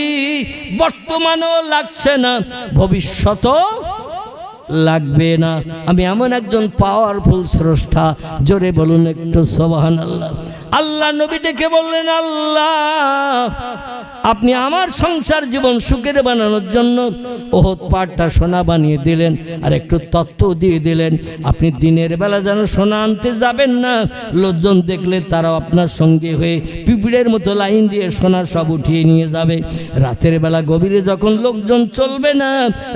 বর্তমানেও লাগছে না, ভবিষ্যতও লাগবে না। আমি এমন একজন পাওয়ারফুল স্রষ্টা। জোরে বলুন একটু সুবহানাল্লাহ। আল্লাহ নবী ডেকে বললেন, আল্লাহ আপনি আমার সংসার জীবন সুখের বানানোর জন্য ওহদ পাহাড়টা সোনা বানিয়ে দিলেন, আর একটু তত্ত্ব দিয়ে দিলেন, আপনি দিনের বেলা যেন সোনা আনতে যাবেন না, লোকজন দেখলে তারাও আপনার সঙ্গে হয়ে পিঁপড়ের মতো লাইন দিয়ে সোনা সব উঠিয়ে নিয়ে যাবে। রাতের বেলা গভীরে যখন লোকজন চলবে না,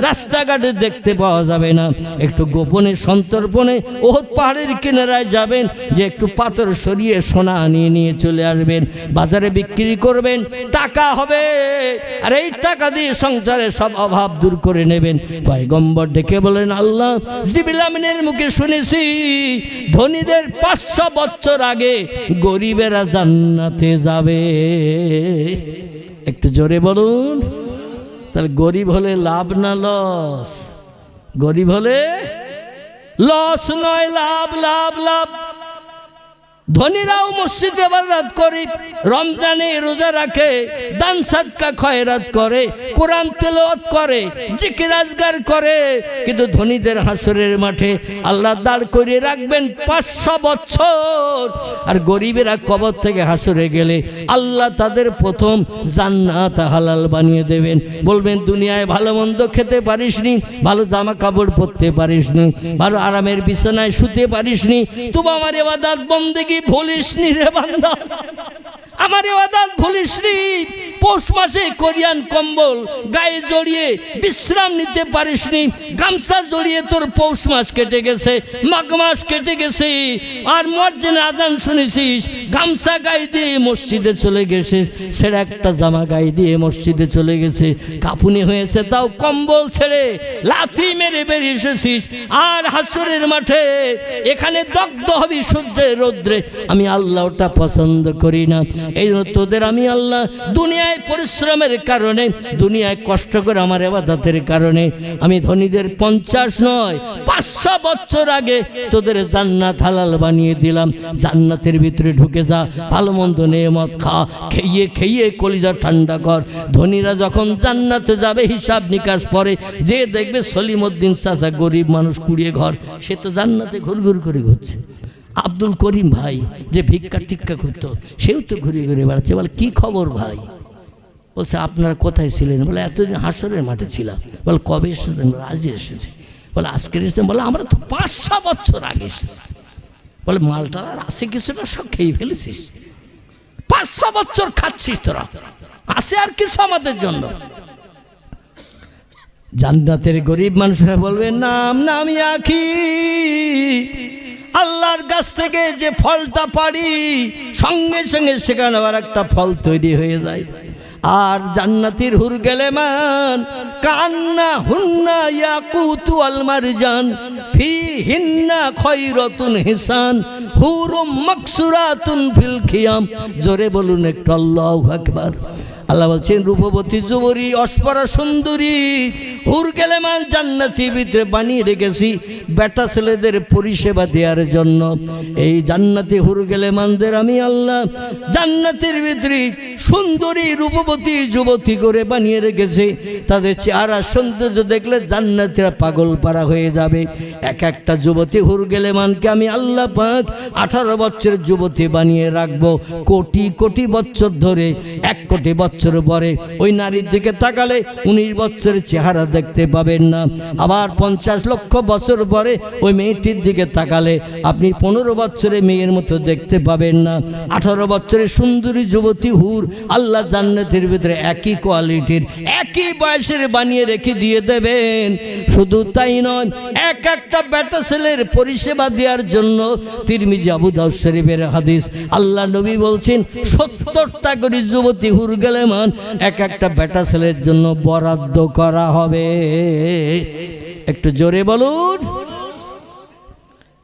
রাস্তাঘাটে দেখতে পাওয়া যাবে না, একটু গোপনে সন্তর্পণে ওহদ পাহাড়ের কিনারায় যাবেন, যে একটু পাথর সরিয়ে সোনা আনিয়ে নিয়ে চলে আসবেন, বাজারে বিক্রি করবেন, টাকা হবে, আর এই টাকা দিয়ে সংসারে সব অভাব দূর করে নেবেন। পয়গম্বর ডেকে বলেন, আল্লাহ, জিবরিল আমিনের মুখে শুনেছি ধনীদের 500 বছর আগে গরিবেরা জান্নাতে যাবে। একটু জোরে বলুন। তাহলে গরিব হলে লাভ না লস? গরিব হলে লস নয়, লাভ লাভ লাভ। ধনীরাও মসজিদে ইবাদত করে, রমজানে রোজা রাখে, দান সাদকা খয়রাত করে, কোরআন তেলাওয়াত করে, জিকির আজগার করে, কিন্তু ধনীদের হাসরের মাঠে আল্লাহ দাঁড় করিয়ে রাখবেন 500 বছর। আর গরিবেরা কবর থেকে হাসরে গেলে আল্লাহ তাদের প্রথম জান্নাত হালাল বানিয়ে দেবেন। বলবেন, দুনিয়ায় ভালো মন্দ খেতে পারিসনি, ভালো জামা কাপড় পরতে পারিসনি, ভালো আরামের বিছানায় শুতে পারিসনি, তবু আমার ইবাদত বন্দেগি ভুলিসনি রে বান্দা, আমার ইবাদত ভুলিসনি। পৌষ মাসে কোরিয়ান কম্বল গায়ে জড়িয়ে বিশ্রাম নিতে পারিসনি, গামছা জড়িয়ে তোর পৌষ মাস কেটে গেছে, মাঘ মাস কেটে গেছে, আর মুয়াজ্জিন আজান শুনেছিস, গামছা গায়ে দিয়ে মসজিদে চলে গেছে, ছেড়ে একটা জামা গায়ে দিয়ে মসজিদে চলে গেছে, কাঁপুনি হয়েছে তাও কম্বল ছেড়ে লাথি মেরে বেরিয়ে এসেছিস, আর হাসরের মাঠে এখানে দগ্ধ হবি সূর্যের রৌদ্রে। আমি আল্লাহ ওটা পছন্দ করি না। এই জন্য তোদের আমি আল্লাহ দুনিয়ায় পরিশ্রমের কারণে, দুনিয়ায় কষ্ট করে আমার ইবাদতের কারণে আমি ধনীদের 50 নয় 500 বছর আগে তোদের জান্নাত হালাল বানিয়ে দিলাম। জান্নাতের ভিতরে ঢুকে যা, ভালো মন্দ নেয়ামত খা, খেয়ে খেয়ে কলিজা ঠান্ডা কর। ধনীরা যখন জান্নাতে যাবে হিসাব নিকাশ পরে যে দেখবে সলিমউদ্দিন চাচা গরিব মানুষ, কুড়িয়ে ঘর, সে তো জান্নাতে ঘুরঘুর করে ঘুরছে। আব্দুল করিম ভাই যে ভিক্ষা টিক্কা করতো, সেও তো ঘুরে ঘুরে বেড়াচ্ছে। বলে কি খবর ভাই? বলছে আপনারা কোথায় ছিলেন? বলে এতদিন হাসরের মাঠে ছিলাম। বলে কবে এসেছেন? বলে আজই এসেছে। বলে আজকে এসেছেন? বলে আমরা তো 500 বছর আগে এসেছি। বলে মালটা আর আছে কিছুটা, সব খেয়ে ফেলেছিস। 500 বছর খাচ্ছিস তোরা, আছে আর কিছু আমাদের জন্য? জান্নাতের গরিব মানুষরা বলবে নাম নামি আখি, আল্লাহর কাছ থেকে যে ফলটা পারি সঙ্গে সঙ্গে সেখানে আবার একটা ফল তৈরি হয়ে যায়। আর জান্নাতের হুর গেলে মান কান্না হুন্না ইয়াকুতু আল মারজান ফি হিন্না খয়রাতুন হিসান হুরুম মাকসুরাতুন ফিল খিয়াম। জোরে বলুন একটু আল্লাহু আকবার। আল্লাহ বলছেন রূপবতী যুবরী অস্পরা সুন্দরী হুর গেলেমান জান্নাতের ভিতরে বানিয়ে রেখেছি বেটা ছেলেদের পরিষেবা দেওয়ার জন্য। এই জান্নাতি হুর গেলেমানদের আমি আল্লাহ জান্নাতের ভিতরে সুন্দরী রূপবতী যুবতী করে বানিয়ে রেখেছি। তাদের চেহারা সৌন্দর্য দেখলে জান্নাতীরা পাগল পারা হয়ে যাবে। এক একটা যুবতী হুর গেলেমানকে আমি আল্লাহ পাক 18 বছরের যুবতী বানিয়ে রাখবো। কোটি কোটি বছর ধরে, 1 কোটি বছর পরে ওই নারীর দিকে তাকালে 19 বছরের চেহারা দেখতে পাবেন না। আবার 50 লক্ষ বছর পরে ওই মেয়েটির দিকে তাকালে আপনি 15 বছরের মেয়ের মতো দেখতে পাবেন না। 18 বছরের সুন্দরী যুবতী হুর আল্লাহ জান্নাতের ভিতরে একই কোয়ালিটির, একই বয়সের বানিয়ে রেখে দিয়ে দেবেন। শুধু তাই নয়, এক একটা বেটা ছেলের পরিষেবা দেওয়ার জন্য তিরমিজি আবু দাউদ শরীফের হাদিস, আল্লাহ নবী বলছেন 70টা করে যুবতী হুর গেলেমান এক একটা বেটা ছেলের জন্য বরাদ্দ করা হবে। একটু জোরে বলুন।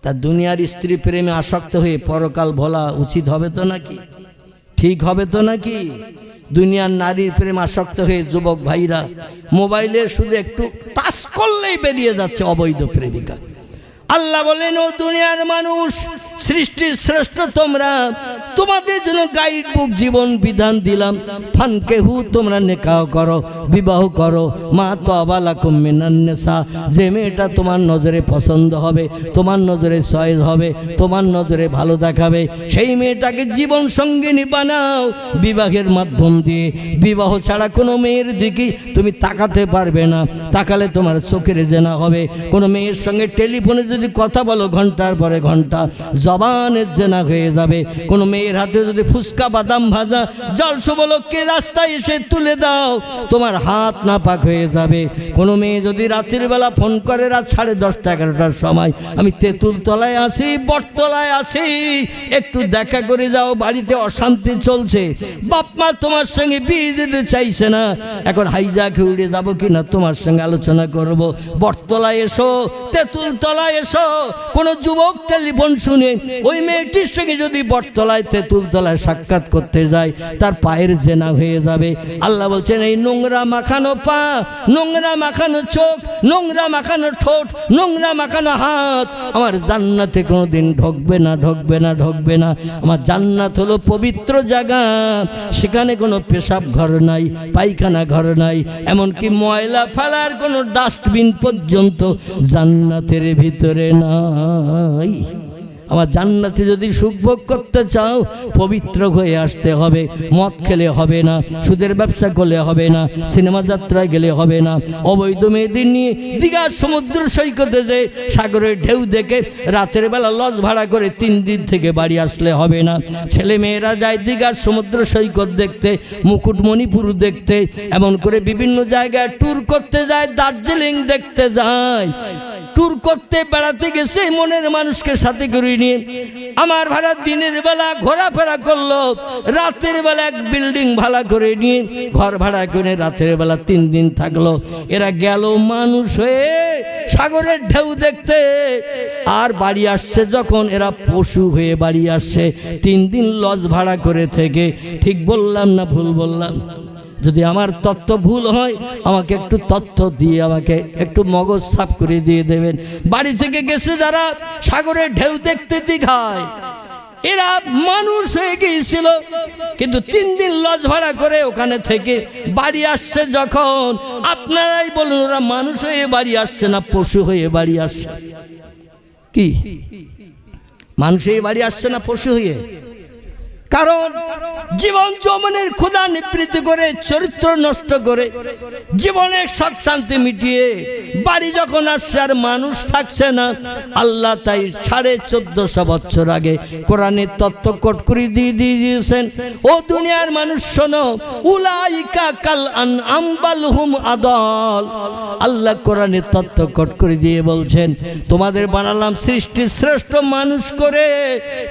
তা দুনিয়ার স্ত্রী প্রেমে আসক্ত হয়ে পরকাল ভোলা উচিত হবে তো নাকি? ঠিক হবে তো নাকি? দুনিয়ার নারীর প্রেম আসক্ত হয়ে যুবক ভাইরা মোবাইলে শুধু একটু টাচ করলেই বেরিয়ে যাচ্ছে অবৈধ প্রেমিকা। আল্লাহ বলেন ও দুনিয়ার মানুষ, সৃষ্টির শ্রেষ্ঠ তোমরা, তোমাদের জন্য গাইড বুক জীবন বিধান দিলাম। ফানকেহু, তোমরা নিকাহ করো, বিবাহ করো। মা তো আবালাকুম মিনান নিসা, যে মেয়েটা তোমার নজরে পছন্দ হবে, তোমার নজরে চয়েস হবে, তোমার নজরে ভালো দেখাবে, সেই মেয়েটাকে জীবন সঙ্গিনী বানাও বিবাহের মাধ্যম দিয়ে। বিবাহ ছাড়া কোনো মেয়ের দিকে তুমি তাকাতে পারবে না, তাকালে তোমার চোখের জেনা হবে। কোনো মেয়ের সঙ্গে টেলিফোনে যদি কথা বলো ঘন্টার পরে ঘন্টা, জবানের জেনা হয়ে যাবে। কোনো মেয়ের হাতে যদি ফুচকা বাদাম ভাজা জলসবলকে রাস্তায় এসে তুলে দাও, তোমার হাত নাপাক হয়ে যাবে। কোনো মেয়ে যদি রাতের বেলা ফোন করে রাত 10:30 11টার সময়, আমি তেঁতুল তলায় আসি, বটতলায় আসি, একটু দেখা করে যাও, বাড়িতে অশান্তি চলছে, বাপ মা তোমার সঙ্গে বিয়ে দিতে চাইছে না, এখন হাইজাকে উড়ে যাবো কিনা তোমার সঙ্গে আলোচনা করব। বটতলায় এসো, তেঁতুল তলায় এসো। কোনো যুবক টেলিফোন শুনে ওই মেয়েটির সঙ্গে যদি বটতলায় তেঁতুল তলায় সাক্ষাৎ করতে যায়, তার পায়ের জেনা হয়ে যাবে। আল্লাহ বলছেন এই নোংরা মাখানো পা, নোংরা মাখানো চোখ, নোংরা মাখানো ঠোঁট, নোংরা মাখানো হাত আমার জান্নাতে কোনোদিন ঢুকবে না, ঢুকবে না, ঢুকবে না। আমার জান্নাত হলো পবিত্র জায়গা, সেখানে কোনো পেশাব ঘর নাই, পায়খানা ঘর নাই, এমনকি ময়লা ফেলার কোনো ডাস্টবিন পর্যন্ত জান্নাতের ভিতরে নাই। আমার জান্নাতে যদি সুখ ভোগ করতে চাও পবিত্র হয়ে আসতে হবে। মদ খেলে হবে না, সুদের ব্যবসা করলে হবে না, সিনেমা যাত্রায় গেলে হবে না, অবৈধ মেয়েদের নিয়ে দীঘার সমুদ্র সৈকতে যে সাগরের ঢেউ দেখে রাতের বেলা লজ ভাড়া করে 3 দিন থেকে বাড়ি আসলে হবে না। ছেলে মেয়েরা যায় দীঘার সমুদ্র সৈকত দেখতে, মুকুটমণিপুর দেখতে, এমন করে বিভিন্ন জায়গায় ট্যুর করতে যায়, দার্জিলিং দেখতে যায়। ট্যুর করতে বেড়াতে গেছে মনের মানুষকে সাথে করে নিয়ে আমার ভাড়া দিনের বেলা ঘোরাফেরা করলো, রাতের বেলা এক বিল্ডিং ভাড়া করে নিয়ে ঘর ভাড়া করে রাতের বেলা 3 দিন থাকলো। এরা গেল মানুষ হয়ে সাগরের ঢেউ দেখতে, আর বাড়ি আসছে যখন এরা পশু হয়ে বাড়ি আসছে 3 দিন লজ ভাড়া করে থেকে। ঠিক বললাম না ভুল বললাম? যদি আমার তথ্য ভুল হয় আমাকে একটু তথ্য দিয়ে আমাকে একটু মগজ সাফ করে দিয়ে দেবেন। বাড়ি থেকে গেছে যারা সাগরের ঢেউ দেখতে দীঘায়, এরা মানুষ হয়ে গিয়েছিল, কিন্তু 3 দিন লজ ভাড়া করে ওখানে থেকে বাড়ি আসছে যখন, আপনারাই বলুন ওরা মানুষ হয়ে বাড়ি আসছে না পশু হয়ে বাড়ি আসছে? কি মানুষ হয়ে বাড়ি আসছে না পশু হয়ে? কারণ জীবন যৌবনের ক্ষুধা নিবৃত্তি করে, চরিত্র নষ্ট করে, জীবনের শখ শান্তি মিটিয়ে বাড়ি যখন আসছে আর মানুষ থাকছে না, আল্লাহ তাই 1450 বছর আগে কোরআনের তত্ত্ব কোট করে দিয়ে দিয়েছেন। ও দুনিয়ার মানুষ শোনো, উলাইকা কাল আনআম বাল হুম আদাল। আল্লাহ কোরআনের তত্ত্ব কোট করে দিয়ে বলছেন, তোমাদের বানালাম সৃষ্টির শ্রেষ্ঠ মানুষ করে,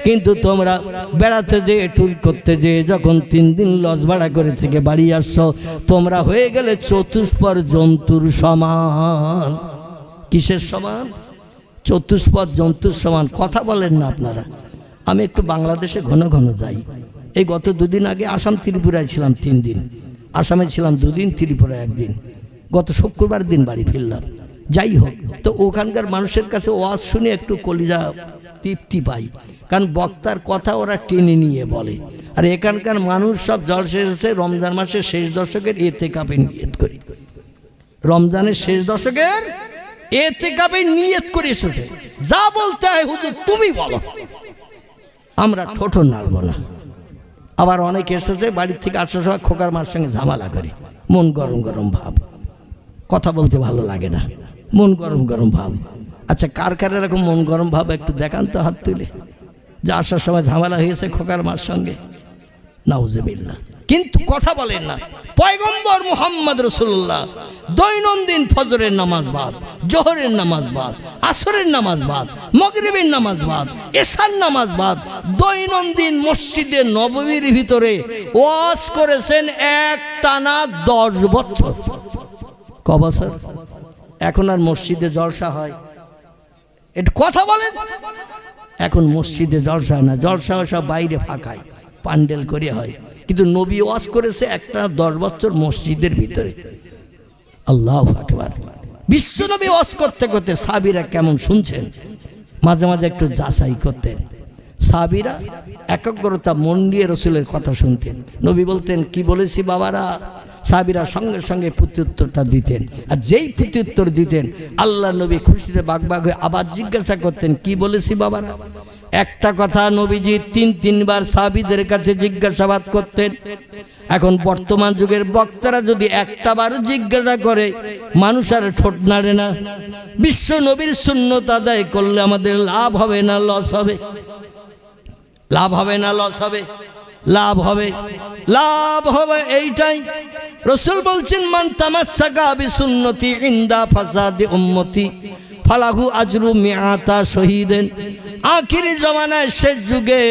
কিন্তু তোমরা বেড়াতে যে ট্যুর করতে যে যখন 3 দিন লজ ভাড়া করে থেকে বাড়ি আসছো, তোমরা হয়ে গেলে চতুষ্পদ জন্তুর সমান। কিসের সমান? চতুষ্পদ জন্তুর সমান। কথা বলেন না আপনারা। আমি একটু বাংলাদেশে ঘন ঘন যাই। এই গত 2 দিন আগে আসাম ত্রিপুরায় ছিলাম 3 দিন, আসামে ছিলাম 2 দিন, ত্রিপুরায় 1 দিন। গত শুক্রবার দিন বাড়ি ফিরলাম। যাই হোক, তো ওখানকার মানুষের কাছে ওয়াজ শুনে একটু কলিজা তৃপ্তি পাই, কারণ বক্তার কথা ওরা টেনে নিয়ে বলে। আর এখানকার মানুষ সব জলসা এসেছে রমজান মাসের শেষ দশকের এতেকাপে নিয়ত করি, রমজানের শেষ দশকের এতেকাপে নিয়ত করে এসেছে। যা বলতে হয় হুজুর তুমি বলো, আমরা ঠোঁটো নাড়ব না। আবার অনেকে এসেছে বাড়ির থেকে আসার সময় খোকার মার সঙ্গে ঝামেলা করে, মন গরম গরম ভাব, কথা বলতে ভালো লাগে না, মন গরম গরম ভাব। আচ্ছা, কার কার এরকম মন গরম ভাব একটু দেখান তো হাত তুলে, যে আসার সময় ঝামেলা হয়েছে খোকার মার সঙ্গে। নাউজুবিল্লাহ। কিন্তু কথা বলেন না। পয়গম্বর মুহাম্মদ রাসূলুল্লাহ দৈনন্দিন ফজরের নামাজ বাদ, জোহরের নামাজ বাদ, আসরের নামাজ বাদ, মাগরিবের নামাজ বাদ, এশার নামাজ বাদ, দৈনন্দিন মসজিদে নববীর ভিতরে ওয়াজ করেছেন একটানা 10 বছর। ক বছর? এখন আর মসজিদে জলসা হয়? একটু কথা বলেন। এখন মসজিদে জলসা হয় না, জলসা সব বাইরে ফাঁকায় প্যান্ডেল করে হয়, কিন্তু নবী ওয়াজ করেছে একটা 10 বছর মসজিদের ভিতরে। আল্লাহু আকবার। বিশ্ব নবী ওয়াজ করতে করতে সাহাবীরা কেমন শুনছেন মাঝে মাঝে একটু যাচাই করতেন। সাহাবীরা একাগ্রতা মন দিয়ে রসুলের কথা শুনতেন। নবী বলতেন কি বলেছি বাবারা, সাহাবীরা সঙ্গে সঙ্গে প্রত্যুত্তরটা দিতেন। আর যেই প্রত্যুত্তর দিতেন আল্লাহ নবী খুশিতে বাগবাগ হয়ে আবার জিজ্ঞাসা করতেন কি বলেছি বাবারা। একটা কথা নবীজি 3 বার সাহাবীদের কাছে জিজ্ঞাসাবাদ করতেন। এখন বর্তমান যুগের বক্তারা যদি একটা বারও জিজ্ঞাসা করে মানুষ আর ঠোঁট নাড়ে না। বিশ্ব নবীর সুন্নত আদায় করলে আমাদের লাভ হবে না লস হবে? লাভ হবে না লস হবে? লাভ হবে, লাভ হবে। এইটাই রাসূল বলছেন, মান তামাসসাকা বিসুন্নতি ইনদা ফাসাদি উম্মতি ফালাহু আজরু মিআতা শহীদেন। আখিরি জামানায় শেষ যুগে,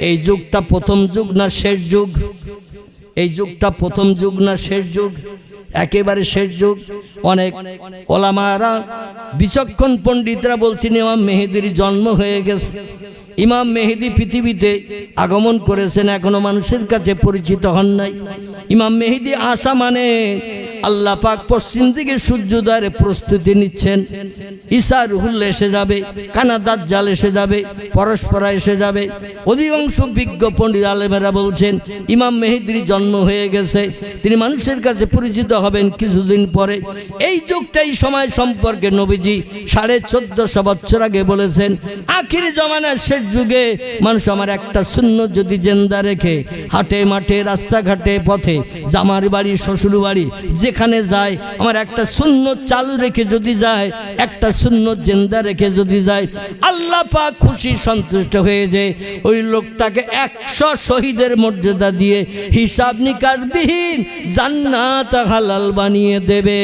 এই যুগটা প্রথম যুগ না শেষ যুগ? এই যুগটা প্রথম যুগ না শেষ যুগ? একেবারে শেষ যুগ। অনেক ওলামারা বিচক্ষণ পণ্ডিতরা বলছেন ইমাম মেহেদির জন্ম হয়ে গেছে। ইমাম মেহেদি পৃথিবীতে আগমন করেছেন, এখনো মানুষের কাছে পরিচিত হন নাই। ইমাম মেহেদি আসা মানে আল্লাহ পাক পশ্চিম দিকে সূর্যোদয়ের প্রস্তুতি নিচ্ছেন। ঈসা রুহুল্লাহ এসে যাবে, কানা দাজ্জাল এসে যাবে, পরস্পরা এসে যাবে। অধিকাংশ বিজ্ঞ পণ্ডিত আলেমেরা বলছেন ইমাম মেহেদির জন্ম হয়ে গেছে, তিনি মানুষের কাছে পরিচিত হবেন কিছুদিন পরে। এই যুগটাই সময় সম্পর্কে নবীজি 1450 বছর আগে বলেছেন, আখিরি জমানার শেষ যুগে মানুষ আমার একটা সুন্নত যদি জিন্দা রেখে হাটে মাঠে রাস্তাঘাটে পথে জামার বাড়ি শ্বশুর বাড়ি যেখানে যায় আমার একটা সুন্নত চালু রেখে যদি যায়, একটা সুন্নত জিন্দা রেখে যদি যায়, আল্লাহ পাক খুশি সন্তুষ্ট হয়ে যায়। ওই লোকটাকে 100 শহীদের মর্যাদা দিয়ে হিসাব নিকাশবিহীন জান্নাত হালাল বানিয়ে দেবে।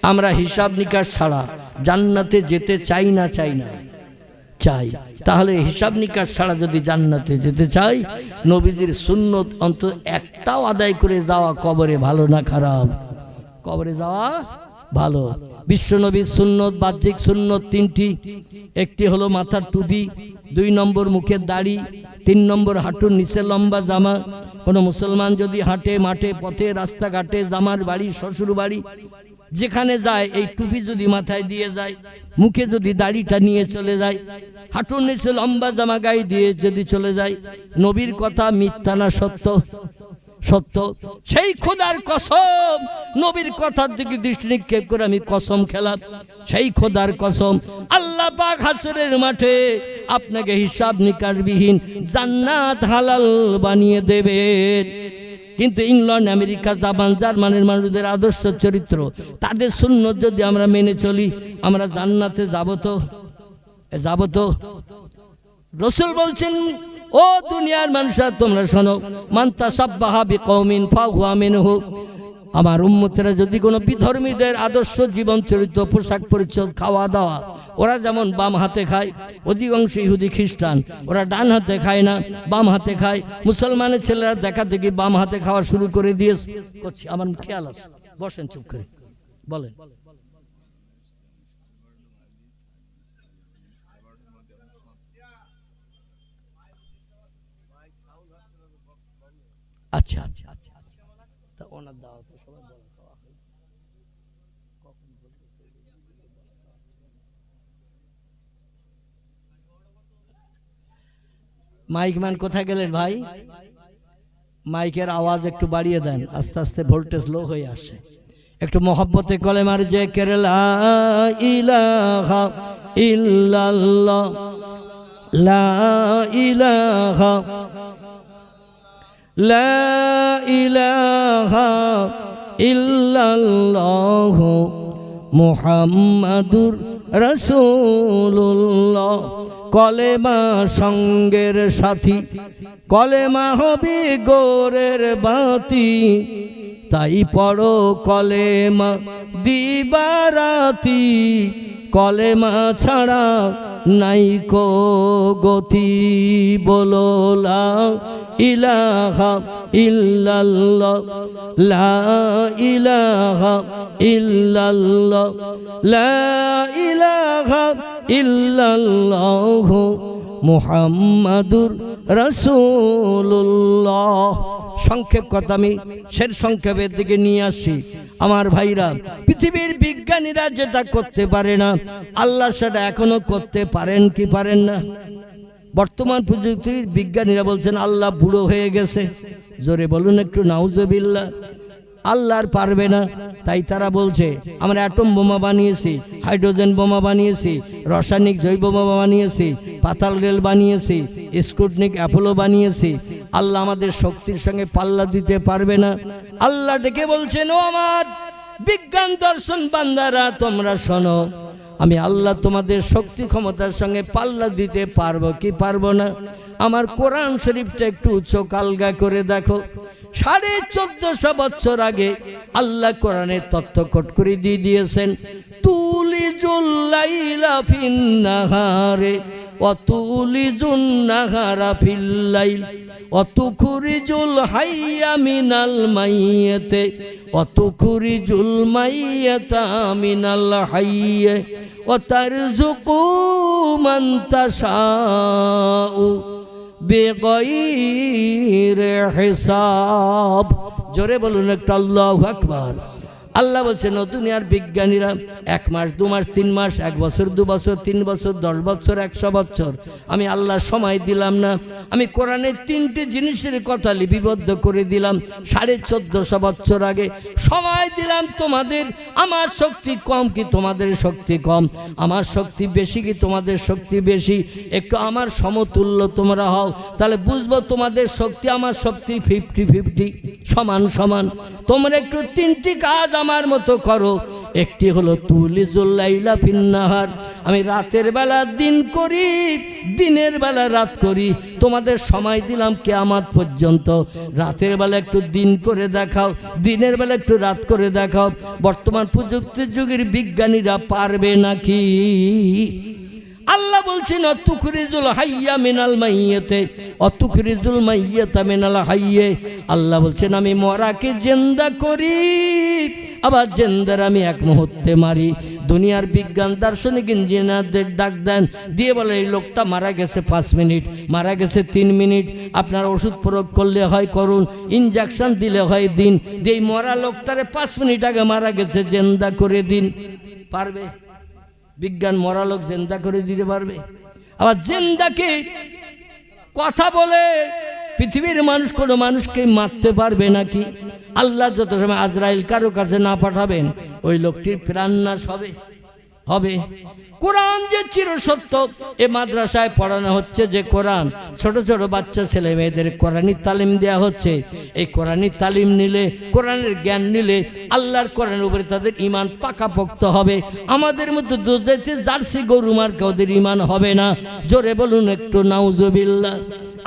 আমরা হিসাব নিকাশ ছাড়া জান্নাতে যেতে চাই না, চাই না। চাই। তাহলে হিসাব নিকাশ ছাড়া যদি জান্নাতে যেতে চাই, নবীজির সুন্নত অন্তত একটাও আদায় করে যাওয়া কবরে ভালো না খারাপ? কবরে যাওয়া ভালো। বিশ্বনবীর সুন্নত, বাহ্যিক সুন্নত তিনটি। একটি হলো মাথার টুপি, 2 নম্বর মুখের দাড়ি, 3 নম্বর হাঁটুর নিচে লম্বা জামা। কোনো মুসলমান যদি হাঁটে, মাঠে, পথে, রাস্তাঘাটে, জামার বাড়ি, শ্বশুর বাড়ি, যেখানে যায় এই টুপি যদি মাথায় দিয়ে যায়, মুখে যদি দাড়িটা নিয়ে চলে যায়, হাঁটুর নিচে লম্বা জামা গায়ে দিয়ে যদি চলে যায়, নবীর কথা মিথ্যা না সত্য? সত্য। সেই খোদার কসম, নবীর কথার দিকে দৃষ্টি নিক্ষেপ করে আমি কসম খেলাম, সেই খোদার কসম, আল্লাহ পাক হাসরের মাঠে আপনাকে হিসাব নিকাশবিহীন জান্নাত হালাল বানিয়ে দেবেন। কিন্তু ইংল্যান্ড, আমেরিকা, জাপান, জার্মানির মানুষদের আদর্শ চরিত্র, তাদের সুন্নত যদি আমরা মেনে চলি, আমরা জান্নাতে যাব তো? যাব তো? রাসূল বলছেন, ও দুনিয়ার মানুষরা তোমরা শোনো, মান তাসাব্বাহা বিকওমিন ফাহুয়া মিনহু। আমার উম্মতেরা যদি কোনো বিধর্মীদের আদর্শ জীবন চরিত্র, পোশাক পরিচ্ছদ, খাওয়া দাওয়া, ওরা যেমন বাম হাতে খায়, অধিকাংশ ইহুদি খ্রিস্টান ওরা ডান হাতে খায় না, বাম হাতে খায়। মুসলমানের ছেলেরা দেখা দেখি বাম হাতে খাওয়া শুরু করে দিয়েছে। করছি, আমার খেয়াল আছে, বসেন চুপ করে বলেন। আচ্ছা, তা ওনার দাওয়াত সবাই বলা খাওয়া হয়, কখন বলবো? মাইক ম্যান কোথায় গেলেন ভাই? মাইকের আওয়াজ একটু বাড়িয়ে দেন, আস্তে আস্তে ভোল্টেজ লো হয়ে আসছে। একটু মহব্বতে কলেমার জিকির, লা ইলাহা ইল্লাল্লাহ, লা ইলাহা, লা ইলাহা ইল্লাল্লাহ মুহাম্মাদুর রাসূলুল্লাহ। কলেমা সঙ্গের সাথী, কলেমা হবে গোরের বাতি, তাই পড়ো কলেমা দিবারাতি, কলেমা ছাড়া নাই কো গতি। বলো লা ইলাহা ইল্লাল্লাহ, লা ইলাহা ইল্লাল্লাহ, লা ইলাহা ইল্লাল্লাহ মুহাম্মাদুর রাসূলুল্লাহ। সংক্ষেপ কথা আমি সের সংক্ষেপের দিকে নিয়ে আসি। আমার ভাইরা, পৃথিবীর বিজ্ঞানীরা যেটা করতে পারে না, আল্লাহ সেটা এখনো করতে পারেন কি পারেন না? বর্তমান প্রযুক্তির বিজ্ঞানীরা বলছেন আল্লাহ বুড়ো হয়ে গেছে। জোরে বলুন একটু নাউজুবিল্লাহ। আল্লাহ আর পারবে না, তাই তারা বলছে আমরা অ্যাটম বোমা বানিয়েছি, হাইড্রোজেন বোমা বানিয়েছি, রাসায়নিক জৈব বোমা বানিয়েছি, পাতাল রেল বানিয়েছি, স্পুটনিক অ্যাপোলো বানিয়েছি। আল্লাহ আমাদের শক্তির সঙ্গে পাল্লা দিতে পারবে না। আল্লাহ ডেকে বলছেন, ও আমার বিজ্ঞান দর্শন বান্দারা তোমরা শোনো, আমি আল্লাহ তোমাদের শক্তি ক্ষমতার সঙ্গে পাল্লা দিতে পারবো কি পারবো না? আমার কোরআন শরীফটা একটু চোখ আলগা করে দেখো। 1450 বছর আগে আল্লাহ কোরআনের তথ্য কোট করে দিয়ে দিয়েছেন, তুলিজুল লাইলা ফিন নাহারে ওয়া তুলিজুন নাহারা ফিল লাইল ওয়া তুখরিজুল হাইয়া মিনাল মাইয়াতি ওয়া তুখরিজুল মাইয়াতা মিনাল হাইয়্যি ওয়া তারযুকু মান তাশাউ বেগৈরে হিসাব। জোরে বলুন একটা আল্লাহু আকবার। আল্লাহ বলছেন, ও দুনিয়ার বিজ্ঞানীরা 1 মাস 2 মাস 3 মাস 1 বছর 2 বছর 3 বছর 10 বছর 100 বছর আমি আল্লাহ সময় দিলাম না? আমি কোরআনের 3টে জিনিসের কথা লিপিবদ্ধ করে দিলাম 1450 বছর আগে। সময় দিলাম তোমাদের। আমার শক্তি কম কি তোমাদের শক্তি কম? আমার শক্তি বেশি কি তোমাদের শক্তি বেশি? একটু আমার সমতুল্য তোমরা হও, তাহলে বুঝবো তোমাদের শক্তি আমার শক্তি 50-50 সমান সমান। তোমরা একটু 3টি কাজ আমার মতো করো। একটি হলো তুলিজুল লাইলা ফিন নাহার, আমি রাতের বেলা দিন করি, দিনের বেলা রাত করি। তোমাদের সময় দিলাম কিয়ামত পর্যন্ত। রাতের বেলা একটু দিন করে দেখাও, দিনের বেলা একটু রাত করে দেখাও। বর্তমান প্রযুক্তির যুগের বিজ্ঞানীরা পারবে নাকি? আল্লাহ বলছেন অতুখরিজুল হাইয়া মিনাল মাইয়াতে অতুখরিজুল মাইয়াতা মিনাল হাইয়ে। আল্লাহ বলছেন আমি মরাকে জিন্দা করি, আবার জিন্দার আমি এক মুহূর্তে মারি। দুনিয়ার বিজ্ঞান দার্শনিক ইঞ্জিনিয়ারদের ডাক দেন, দিয়ে বলে এই লোকটা মারা গেছে 5 মিনিট, মারা গেছে 3 মিনিট, আপনার ওষুধ প্রয়োগ করলে হয় করুন, ইনজেকশন দিলে হয় দিন, দিয়ে এই মরা লোকটারে 5 মিনিট আগে মারা গেছে জিন্দা করে দিন। পারবে? বিজ্ঞান মরা লোক জিন্দা করে দিতে পারবে? আবার জিন্দাকে কথা বলে পৃথিবীর মানুষ কোনো মানুষকে মারতে পারবে নাকি? আল্লাহ যত সময় আজরাইল কারো কাছে না পাঠাবেন ওই লোকটির প্রাণ নাশ হবে। কোরআন যে চিরসত্য, এ মাদ্রাসায় পড়ানো হচ্ছে যে কোরআন, ছোট ছোট বাচ্চা ছেলে মেয়েদের কোরআনি তালিম দেওয়া হচ্ছে। এই কোরআনি তালিম নিলে, কোরআনের জ্ঞান নিলে আল্লাহর কোরআনের উপরে তাদের ইমান পাকাপোক্ত হবে। আমাদের মতো দুজাইতে জার্সি গরু মার্কা ওদের ইমান হবে না। জোরে বলুন একটু নাউজুবিল্লাহ।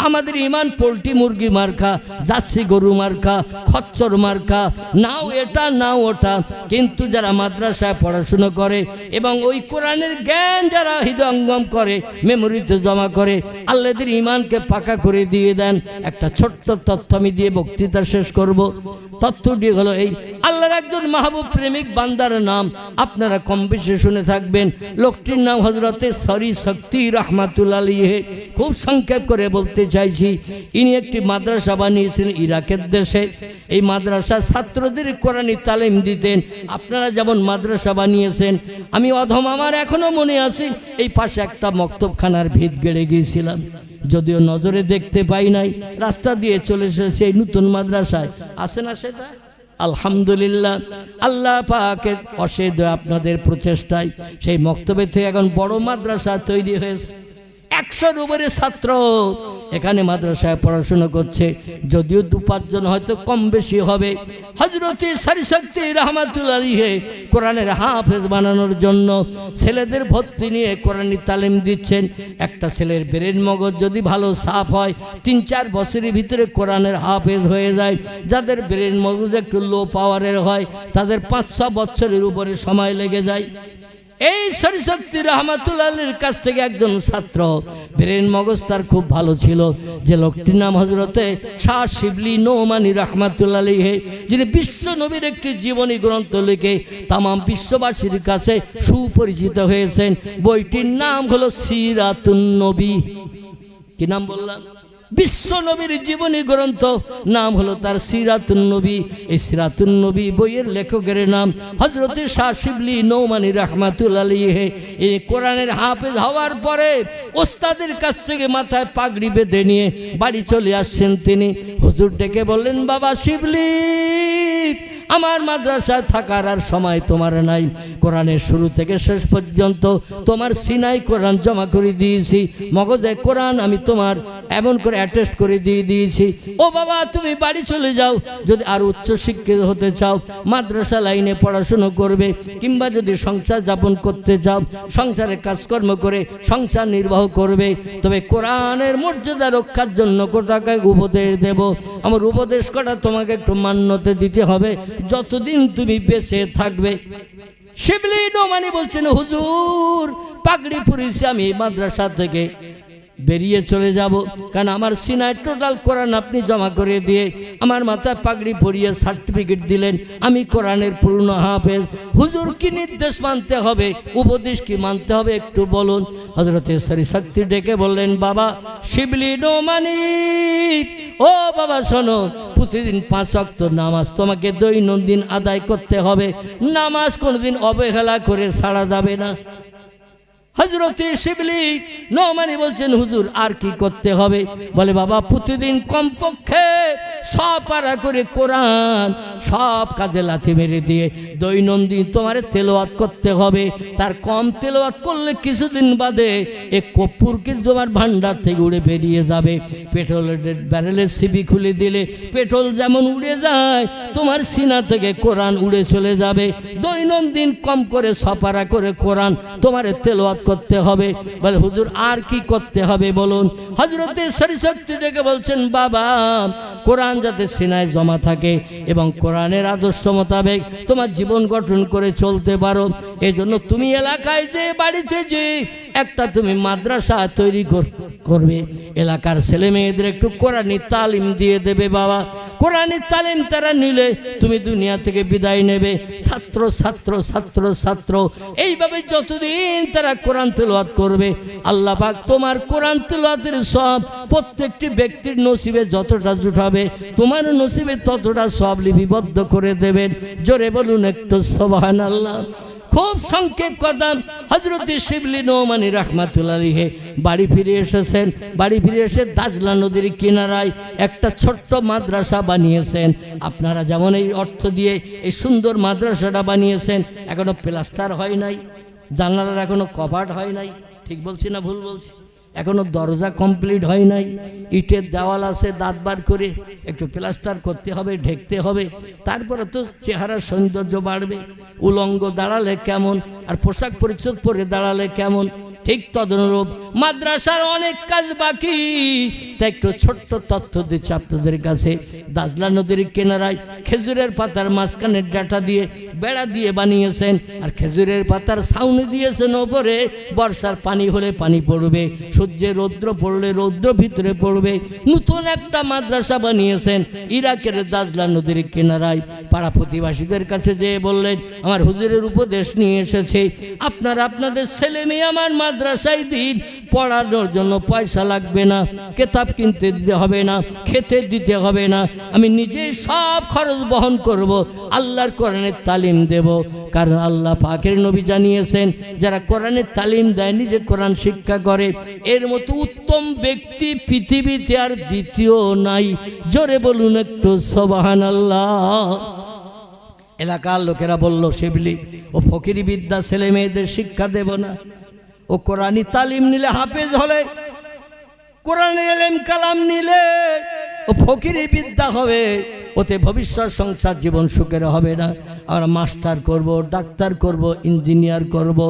আমাদের ইমান পোল্ট্রি মুরগি মার্কা, জার্সি গরু মার্কা, খচ্চর মার্কা, নাও এটা নাও ওটা। কিন্তু যারা মাদ্রাসায় পড়াশুনো করে এবং ওই কোরআনের জ্ঞান যারা হৃদয়ঙ্গম করে, মেমোরিতে জমা করে, আল্লাহদের ইমানকে পাকা করে দিয়ে দেন। একটা ছোট্ট তথ্য আমি দিয়ে বক্তৃতা শেষ করব। তথ্যটি হলো এই, আল্লাহর একজন মাহবুব প্রেমিক বান্দার নাম আপনারা কম বেশি শুনে থাকবেন। লোকটির নাম হযরতে সরি শক্তি রহমাতুল্লাহ আলাইহি। খুব সংক্ষেপ করে বলতে চাইছি, ইনি একটি মাদ্রাসা বানিয়েছেন ইরাকের দেশে। এই মাদ্রাসার ছাত্রদের কোরআনি তালিম দিতেন। আপনারা যেমন মাদ্রাসা বানিয়েছেন, আমি অধম আমার এখনো মনে আছে, এই পাশে একটা মক্তবখানার ভিত গেড়ে গিয়েছিলাম, যদিও নজরে দেখতে পাই নাই। রাস্তা দিয়ে চলে এসেছে এই নতুন মাদ্রাসায়। আছে না সেটা? আলহামদুলিল্লাহ, আল্লাহ পাকের অশেষ আপনাদের প্রচেষ্টায় সেই মক্তবে থেকে এখন বড় মাদ্রাসা তৈরি হয়েছে। 100-র উপরে ছাত্র এখানে মাদ্রাসায় পড়াশোনা করছে, যদিও 2-5 জন হয়তো কম বেশি হবে। হযরতে সরিশক্তি রহমাতুল্লাহ আলাইহি কোরআনের হাফেজ বানানোর জন্য ছেলেদের ভর্তি নিয়ে কোরআনি তালিম দিচ্ছেন। একটা ছেলের ব্রেন মগজ যদি ভালো সাফ হয় 3-4 বছরের ভিতরে কোরআনের হাফেজ হয়ে যায়। যাদের ব্রেন মগজ একটু লো পাওয়ারের হয় তাদের 5-6 বছরের উপরে সময় লেগে যায়। এই সরিশক্তি রহমাতুল্লাহ আলাইহির কাছ থেকে একজন ছাত্র ব্রেন মগজ তার খুব ভালো ছিল, যে লোকটির নাম হযরতে শাহ শিবলি নোমানী রহমাতুল্লাহ আলাইহি, যিনি বিশ্ব নবীর একটি জীবনী গ্রন্থ লিখে তাম বিশ্ববাসীর কাছে সুপরিচিত হয়েছেন। বইটির নাম হলো সিরাতুন নবী। কি নাম বললাম? বিশ্ব নবীর জীবনী গ্রন্থ, নাম হলো তার সিরাতুন নবী। এই সিরাতুন নবী বইয়ের লেখকের নাম হযরতে শাহ শিবলি নোমানী রহমাতুল্লাহ আলাইহি। এই কোরআনের হাফেজ হওয়ার পরে ওস্তাদের কাছ থেকে মাথায় পাগড়ি বেঁধে নিয়ে বাড়ি চলে আসছেন তিনি। হুজুর ডেকে বললেন, বাবা শিবলি, আমার মাদ্রাসায় থাকার আর সময় তোমার নাই। কোরআনের শুরু থেকে শেষ পর্যন্ত তোমার সিনাই কোরআন জমা করে দিয়েছি, মগজে কোরআন আমি তোমার এমন করে অ্যাটেস্ট করে দিয়েছি। ও বাবা, তুমি বাড়ি চলে যাও। যদি আর উচ্চ শিক্ষিত হতে চাও, মাদ্রাসা লাইনে পড়াশুনো করবে, কিংবা যদি সংসার যাপন করতে চাও, সংসারে কাজকর্ম করে সংসার নির্বাহ করবে, তবে কোরআনের মর্যাদা রক্ষার জন্য কোটাকায় উপদেশ দেব। আমার উপদেশ কটা তোমাকে একটু মান্যতে দিতে হবে যতদিন তুমি বেঁচে থাকবে। শিবলি নোমানী বলছেন, হুজুর পাগড়ি পরিয়েছি, আমি মাদ্রাসা থেকে বেরিয়ে চলে যাব, কারণ আমার সিনায় টোটাল কোরআন আপনি জমা করে দিয়ে আমার মাথায় পাগড়ি পরিয়ে সার্টিফিকেট দিলেন, আমি কোরআনের পূর্ণ হাফেজ। হুজুর কি নির্দেশ মানতে হবে, উপদেশ কি মানতে হবে একটু বলুন। হযরতে সরিশক্তি ডেকে বললেন, বাবা শিবলি নোমানী, ও বাবা শোনো, প্রতিদিন 5 ওয়াক্ত নামাজ তোমাকে দৈনন্দিন আদায় করতে হবে। নামাজ কোনোদিন অবহেলা করে ছাড়া যাবে না। হযরতে শিবলি নোমানী বলছেন, হুজুর আর কি করতে হবে? বলে, বাবা প্রতিদিন কমপক্ষে 100 পারা করে কোরআন সব কাজে লাথি মেরে দিয়ে দৈনন্দিন তোমার তেলাওয়াত করতে হবে। তার কম তেলাওয়াত করলে কিছুদিন বাদে এক কর্পূর কিন্তু তোমার ভান্ডার থেকে উড়ে বেরিয়ে যাবে। পেট্রোলের ব্যারেলের সিবি খুলে দিলে পেট্রোল যেমন উড়ে যায়, তোমার সিনা থেকে কোরআন উড়ে চলে যাবে। দৈনন্দিন কম করে 100 পারা করে কোরআন তোমার তেলাওয়াত করতে হবে। বলে হুজুর আর কি করতে হবে বলুন। হযরতে সরিশক্তি ডেকে বলছেন বাবা কোরআন যাতে সিনায় জমা থাকে এবং কোরআনের আদর্শ মোতাবেক তোমার জীবন গঠন করে চলতে পারো, এজন্য তুমি এলাকায় যে বাড়িতে যে একটা তুমি মাদ্রাসা তৈরি করবে, এলাকার ছেলে মেয়েদের একটু কোরআনি তালিম দিয়ে দেবে বাবা। কোরআনি তালিম তারা নিলে তুমি দুনিয়া থেকে বিদায় নেবে। ছাত্র ছাত্র ছাত্র ছাত্র এইভাবে যতদিন তারা কোরআন তেলাওয়াত করবে আল্লাহ পাক তোমার কোরআন তেলাওয়াতের সব প্রত্যেকটি ব্যক্তির নসিবে যতটা জুটাবে তোমার নসিবে ততটা সব লিপিবদ্ধ করে দেবেন। জোরে বলুন একটু সুবহানাল্লাহ। খুব সংক্ষেপ কথা, হযরত শিবলি নোমানী রাহমাতুল্লাহ আলাইহি বাড়ি ফিরে এসেছেন। বাড়ি ফিরে এসে দাজলা নদীর কিনারায় একটা ছোট্ট মাদ্রাসা বানিয়েছেন। আপনারা যেমন এই অর্থ দিয়ে এই সুন্দর মাদ্রাসাটা বানিয়েছেন, এখনো প্লাস্টার হয় নাই, জানালার এখনো কপাট হয় নাই, ঠিক বলছি না ভুল বলছি? এখনো দরজা কমপ্লিট হয় নাই, ইটের দেওয়াল আছে, দাঁত বার করে একটু প্লাস্টার করতে হবে, ঢেকতে হবে, তারপরে তো চেহারার সৌন্দর্য বাড়বে। উলঙ্গ দাঁড়ালে কেমন, আর পোশাক পরিচ্ছদ পরে দাঁড়ালে কেমন, ঠিক তদনুরূপ মাদ্রাসার অনেক কাজ বাকি। তাই একটু ছোট্ট তথ্য দিচ্ছি আপনাদের কাছে। দাজলা নদীর কিনারায় খেজুরের পাতার মাঝখানে ডাটা দিয়ে বেড়া দিয়ে বানিয়েছেন, আর খেজুরের পাতার ছাউনি দিয়েছেন ওপরে। বর্ষার পানি হলে পানি পড়বে, সূর্যের রৌদ্র পড়লে রৌদ্র ভিতরে পড়বে। নতুন একটা মাদ্রাসা বানিয়েছেন ইরাকের দাজলা নদীর কিনারায়। পাড়া প্রতিবাসীদের কাছে যেয়ে বললেন আমার হুজুরের উপদেশ নিয়ে এসেছে, আপনারা আপনাদের ছেলে মেয়ে আমার মাদ্রাসায় দিন, পড়ানোর জন্য পয়সা লাগবে না, কিতাব কিনতে দিতে হবে না, খেতে দিতে হবে না, আমি নিজেই সব খরচ বহন করব, আল্লাহর কোরআনের তালিম দেব। কারণ আল্লাহ পাকের নবী জানিয়েছেন যারা কোরআনের তালিম দেয়, নিজে কোরআন শিক্ষা করে, এর মতো উত্তম ব্যক্তি পৃথিবীতে আর দ্বিতীয় নাই। জোরে বলুন একটু সুবহানাল্লাহ। এলাকার লোকেরা বলল শিবলি ও ফকিরি বিদ্যা ছেলে মেয়েদের শিক্ষা দেব না, ও কোরআনি তালিম নিলে হাফেজ হলে, কোরআনের ইলম কালাম নিলে ও ফকিরি বিদ্যা হবে, ওতে ভবিষ্যৎ সংসার জীবন সুখের হবে না। আমরা মাস্টার করব, ডাক্তার করব, ইঞ্জিনিয়ার করব,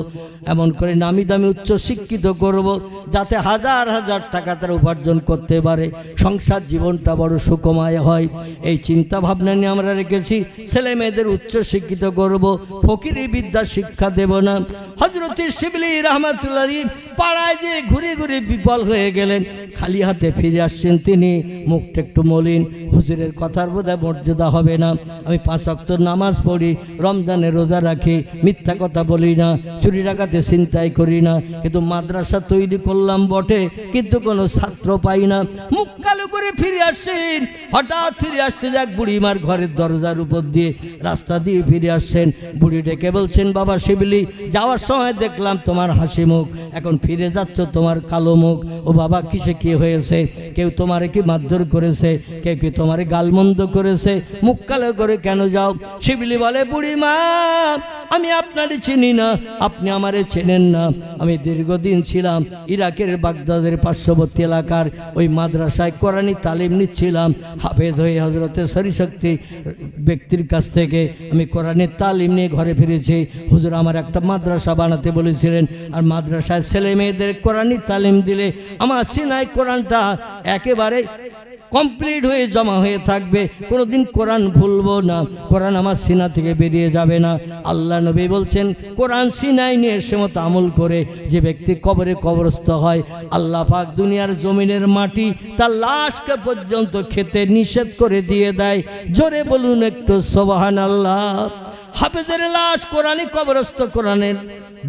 এমন করে নামি দামি উচ্চ শিক্ষিত করব, যাতে হাজার হাজার টাকা তারা উপার্জন করতে পারে, সংসার জীবনটা বড় সুখময় হয়। এই চিন্তা ভাবনা নিয়ে আমরা রেখেছি ছেলে মেয়েদের উচ্চ শিক্ষিত করব, ফকিরি বিদ্যা শিক্ষা দেব না। হযরত শিবলি রাহমাতুল্লাহ আলাইহি পাড়ায় যে ঘুরে ঘুরে বিফল হয়ে গেলেন, খালি হাতে ফিরে আসছেন তিনি, মুখটা একটু মলিন। হুজুরের কথার বোধহয় মর্যাদা হবে না, আমি 5 ওয়াক্ত নামাজ পড়ি, রমজানে রোজা রাখি, মিথ্যা কথা বলি না, চুরি ডাকাতে চিন্তাই করি না, কিন্তু মাদ্রাসা তৈরি করলাম বটে, কিন্তু কোনো ছাত্র পাই না। মুখ কালো করে ফিরে আসছেন। হঠাৎ ফিরে আসতে যাক বুড়িমার ঘরের দরজার উপর দিয়ে রাস্তা দিয়ে ফিরে আসছেন। বুড়ি ডেকে বলছেন বাবা শিবলি, যাওয়ার সময় দেখলাম তোমার হাসি মুখ, এখন ফিরে যাচ্ছ তোমার কালো মুখ। ও বাবা কিসে কি হয়েছে? কেউ তোমারে কি মারধর করেছে? কেউ কি তোমারে গালমন্দ করেছে? মুখ কালো করে কেন যাও? শিবলি বলে বুড়িমা আমি আপনারে চিনি না, আপনি আমারে চেনেন না। আমি দীর্ঘদিন ছিলাম ইরাকের বাগদাদের পার্শ্ববর্তী এলাকার ওই মাদ্রাসায় কোরআনি তালিম নিচ্ছিলাম। হাফেজ হয়ে হযরতে সরিশক্তি ব্যক্তির কাছ থেকে আমি কোরআনের তালিম নিয়ে ঘরে ফিরেছি। হুজুর আমার একটা মাদ্রাসা বানাতে বলেছিলেন, আর মাদ্রাসায় ছেলে মেয়েদের কোরআনি তালিম দিলে আমার সিনায় কোরআনটা একেবারে কমপ্লিট হয়ে জমা হয়ে থাকবে, কোনোদিন কোরআন ভুলবো না, কোরআন আমার সিনা থেকে বেরিয়ে যাবে না। আল্লাহ নবী বলছেন কোরআন সিনায় নিয়ে সে মতো আমল করে যে ব্যক্তি কবরে কবরস্থ হয়, আল্লাহ পাক দুনিয়ার জমিনের মাটি তার লাশকে পর্যন্ত খেতে নিষেধ করে দিয়ে দেয়। জোরে বলুন একটু সুবহানাল্লাহ। হাফেজের লাশ কোরআনই কবরস্থ, কোরআনের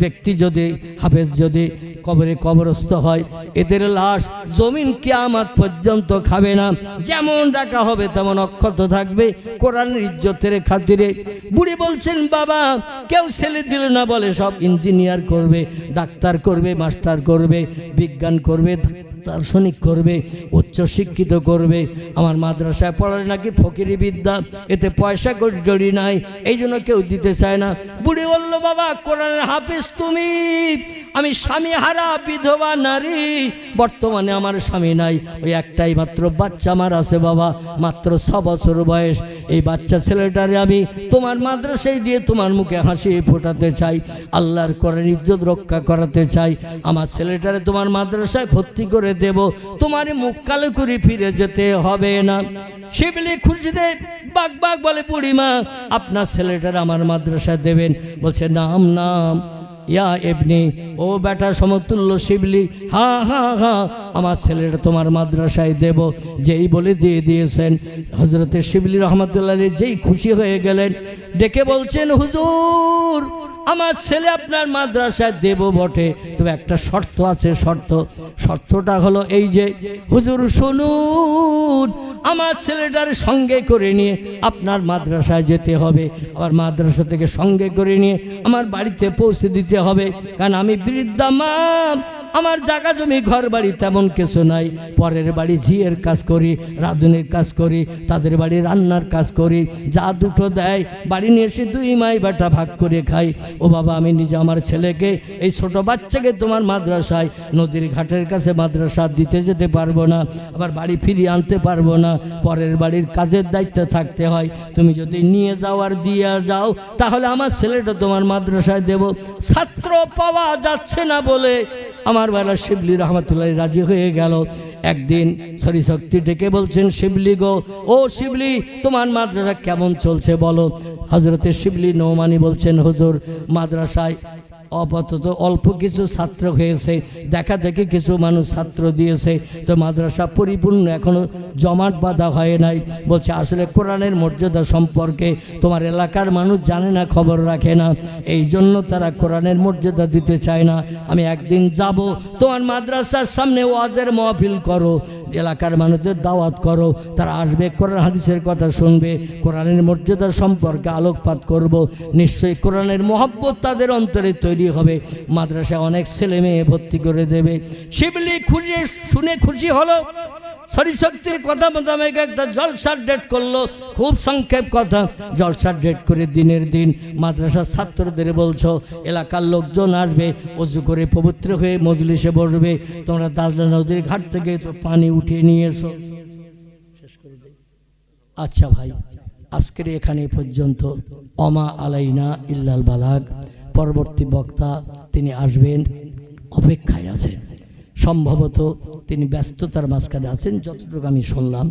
ব্যক্তি যদি হাফেজ যদি কবরে কবরস্থ হয়, এদের লাশ জমিন কিয়ামত পর্যন্ত খাবে না, যেমন রাখা হবে তেমন অক্ষত থাকবে কোরআনের ইজ্জতের খাতিরে। বুড়ি বলছেন বাবা কেউ ছেলে দিল না বলে সব ইঞ্জিনিয়ার করবে, ডাক্তার করবে, মাস্টার করবে, বিজ্ঞান করবে, দার্শনিক করবে, উচ্চ শিক্ষিত করবে। আমার মাদ্রাসায় পড়ালে নাকি ফকিরি বিদ্যা, এতে পয়সা কড়ি নাই, এই জন্য কেউ দিতে চায় না। বুড়ি বলল বাবা কোরআনের হাফেজ তুমি, আমি স্বামী হারা বিধবা নারী, বর্তমানে আমার স্বামী নাই, ওই একটাই মাত্র বাচ্চা আমার আছে বাবা, মাত্র 6 বছর বয়স। এই বাচ্চা ছেলেটারে আমি তোমার মাদ্রাসায় দিয়ে তোমার মুখে হাসি ফোটাতে চাই, আল্লাহর কোরআন ইজ্জত রক্ষা করাতে চাই। আমার ছেলেটারে তোমার মাদ্রাসায় ভর্তি করে দেব, তোমার মুখ কালো করে ফিরে যেতে হবে না। শিবলি খুশিতে বাগ বাগ বলে, বুড়িমা আপনার ছেলেটার আমার মাদ্রাসায় দেবেন? বলছে নাম নাম ইয়া এবনি, ও বেটা সমতুল্য শিবলি, হা হা হা আমার ছেলেটা তোমার মাদ্রাসায় দেব। যেই বলে দিয়ে দিয়েছেন, হযরতে শিবলি রহমতুল্লাহ আলাইহি যেই খুশি হয়ে গেলেন, ডেকে বলছেন হুজুর আমার ছেলে আপনার মাদ্রাসায় দেব বটে, তবে একটা শর্ত আছে। শর্তটা হলো এই যে, হুজুর শুনুন, আমার ছেলেটার সঙ্গে করে নিয়ে আপনার মাদ্রাসায় যেতে হবে, আবার মাদ্রাসা থেকে সঙ্গে করে নিয়ে আমার বাড়িতে পৌঁছে দিতে হবে। কারণ আমি বৃদ্ধা মা, আমার জায়গা জমি ঘর বাড়ি তেমন কিছু নাই, পরের বাড়ি ঝিয়ের কাজ করি, রাঁধুনির কাজ করি, তাদের বাড়ি রান্নার কাজ করি, যা দুটো দেয় বাড়ি নিয়ে এসে 2 মাই বেটা ভাগ করে খাই। ও বাবা আমি নিজে আমার ছেলেকে, এই ছোট বাচ্চাকে তোমার মাদ্রাসায় নদীর ঘাটের কাছে মাদ্রাসা দিতে যেতে পারবো না, আবার বাড়ি ফিরিয়ে আনতে পারবো না, পরের বাড়ির কাজের দায়িত্বে থাকতে হয়। তুমি যদি নিয়ে যাও আর দিয়ে যাও, তাহলে আমার ছেলেটা তোমার মাদ্রাসায় দেব। ছাত্র পাওয়া যাচ্ছে না বলে আমার বেলা শিবলি রহমতুল্লাহ রাজি হয়ে গেল। একদিন শক্তি ডেকে বলছেন, শিবলি গো, ও শিবলি তোমার মাদ্রাসা কেমন চলছে বলো। হযরতে শিবলি নৌমানি বলছেন, হুজুর মাদ্রাসায় আপাতত অল্প কিছু ছাত্র হয়েছে, দেখা দেখি কিছু মানুষ ছাত্র দিয়েছে, তো মাদ্রাসা পরিপূর্ণ এখনো জমাট বাঁধা হয় নাই। বলছে আসলে কোরআনের মর্যাদা সম্পর্কে তোমার এলাকার মানুষ জানে না, খবর রাখে না, এই জন্য তারা কোরআনের মর্যাদা দিতে চায় না। আমি একদিন যাব, তোমার মাদ্রাসার সামনে ওয়াজের মাহফিল করো, এলাকার মানুষদের দাওয়াত করো, তারা আসবে, কোরআন হাদিসের কথা শুনবে, কোরআনের মর্যাদা সম্পর্কে আলোকপাত করব, নিশ্চয়ই কোরআনের মহব্বত তাদের অন্তরে তৈরি হবে, মাদ্রাসায় অনেক ছেলে মেয়ে ভর্তি করে দেবে। শিবলি খুঁজে শুনে খুশি হলো, শক্তির কথা মোতাবেক একটা জলসার ডেট করলো, খুব সংক্ষেপ কথা, জলসার ডেট করে দিনের দিন মাদ্রাসার ছাত্রদের বলছো এলাকার লোকজন আসবে, অজু করে পবিত্র হয়ে মজলিসে বসবে, তোমরা দাজলা নদীর ঘাট থেকে পানি উঠিয়ে নিয়ে এসো। আচ্ছা ভাই, আজকের এখানে পর্যন্ত। অমা আলাইনা ইল্লাল বালাগ। পরবর্তী বক্তা তিনি আসবেন, অপেক্ষায় আছেন, সম্ভবত তিনি ব্যস্ততার মাঝখানে আছেন যতটুকু আমি শুনলাম।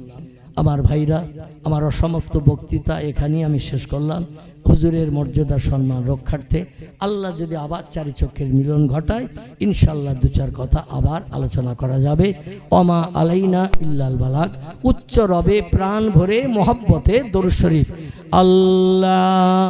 আমার ভাইরা, আমার অসমাপ্ত বক্তৃতা এখানেই আমি শেষ করলাম। হুজুরের মর্যাদা সম্মান রক্ষার্থে আল্লাহ যদি আবার 4 চক্ষের মিলন ঘটায়, ইনশাল্লাহ 2-4 কথা আবার আলোচনা করা যাবে। অমা আলাইনা ইল্লাল বালাগ। উচ্চ রবে প্রাণ ভরে মহব্বতে দরুদ শরীফ। আল্লাহ।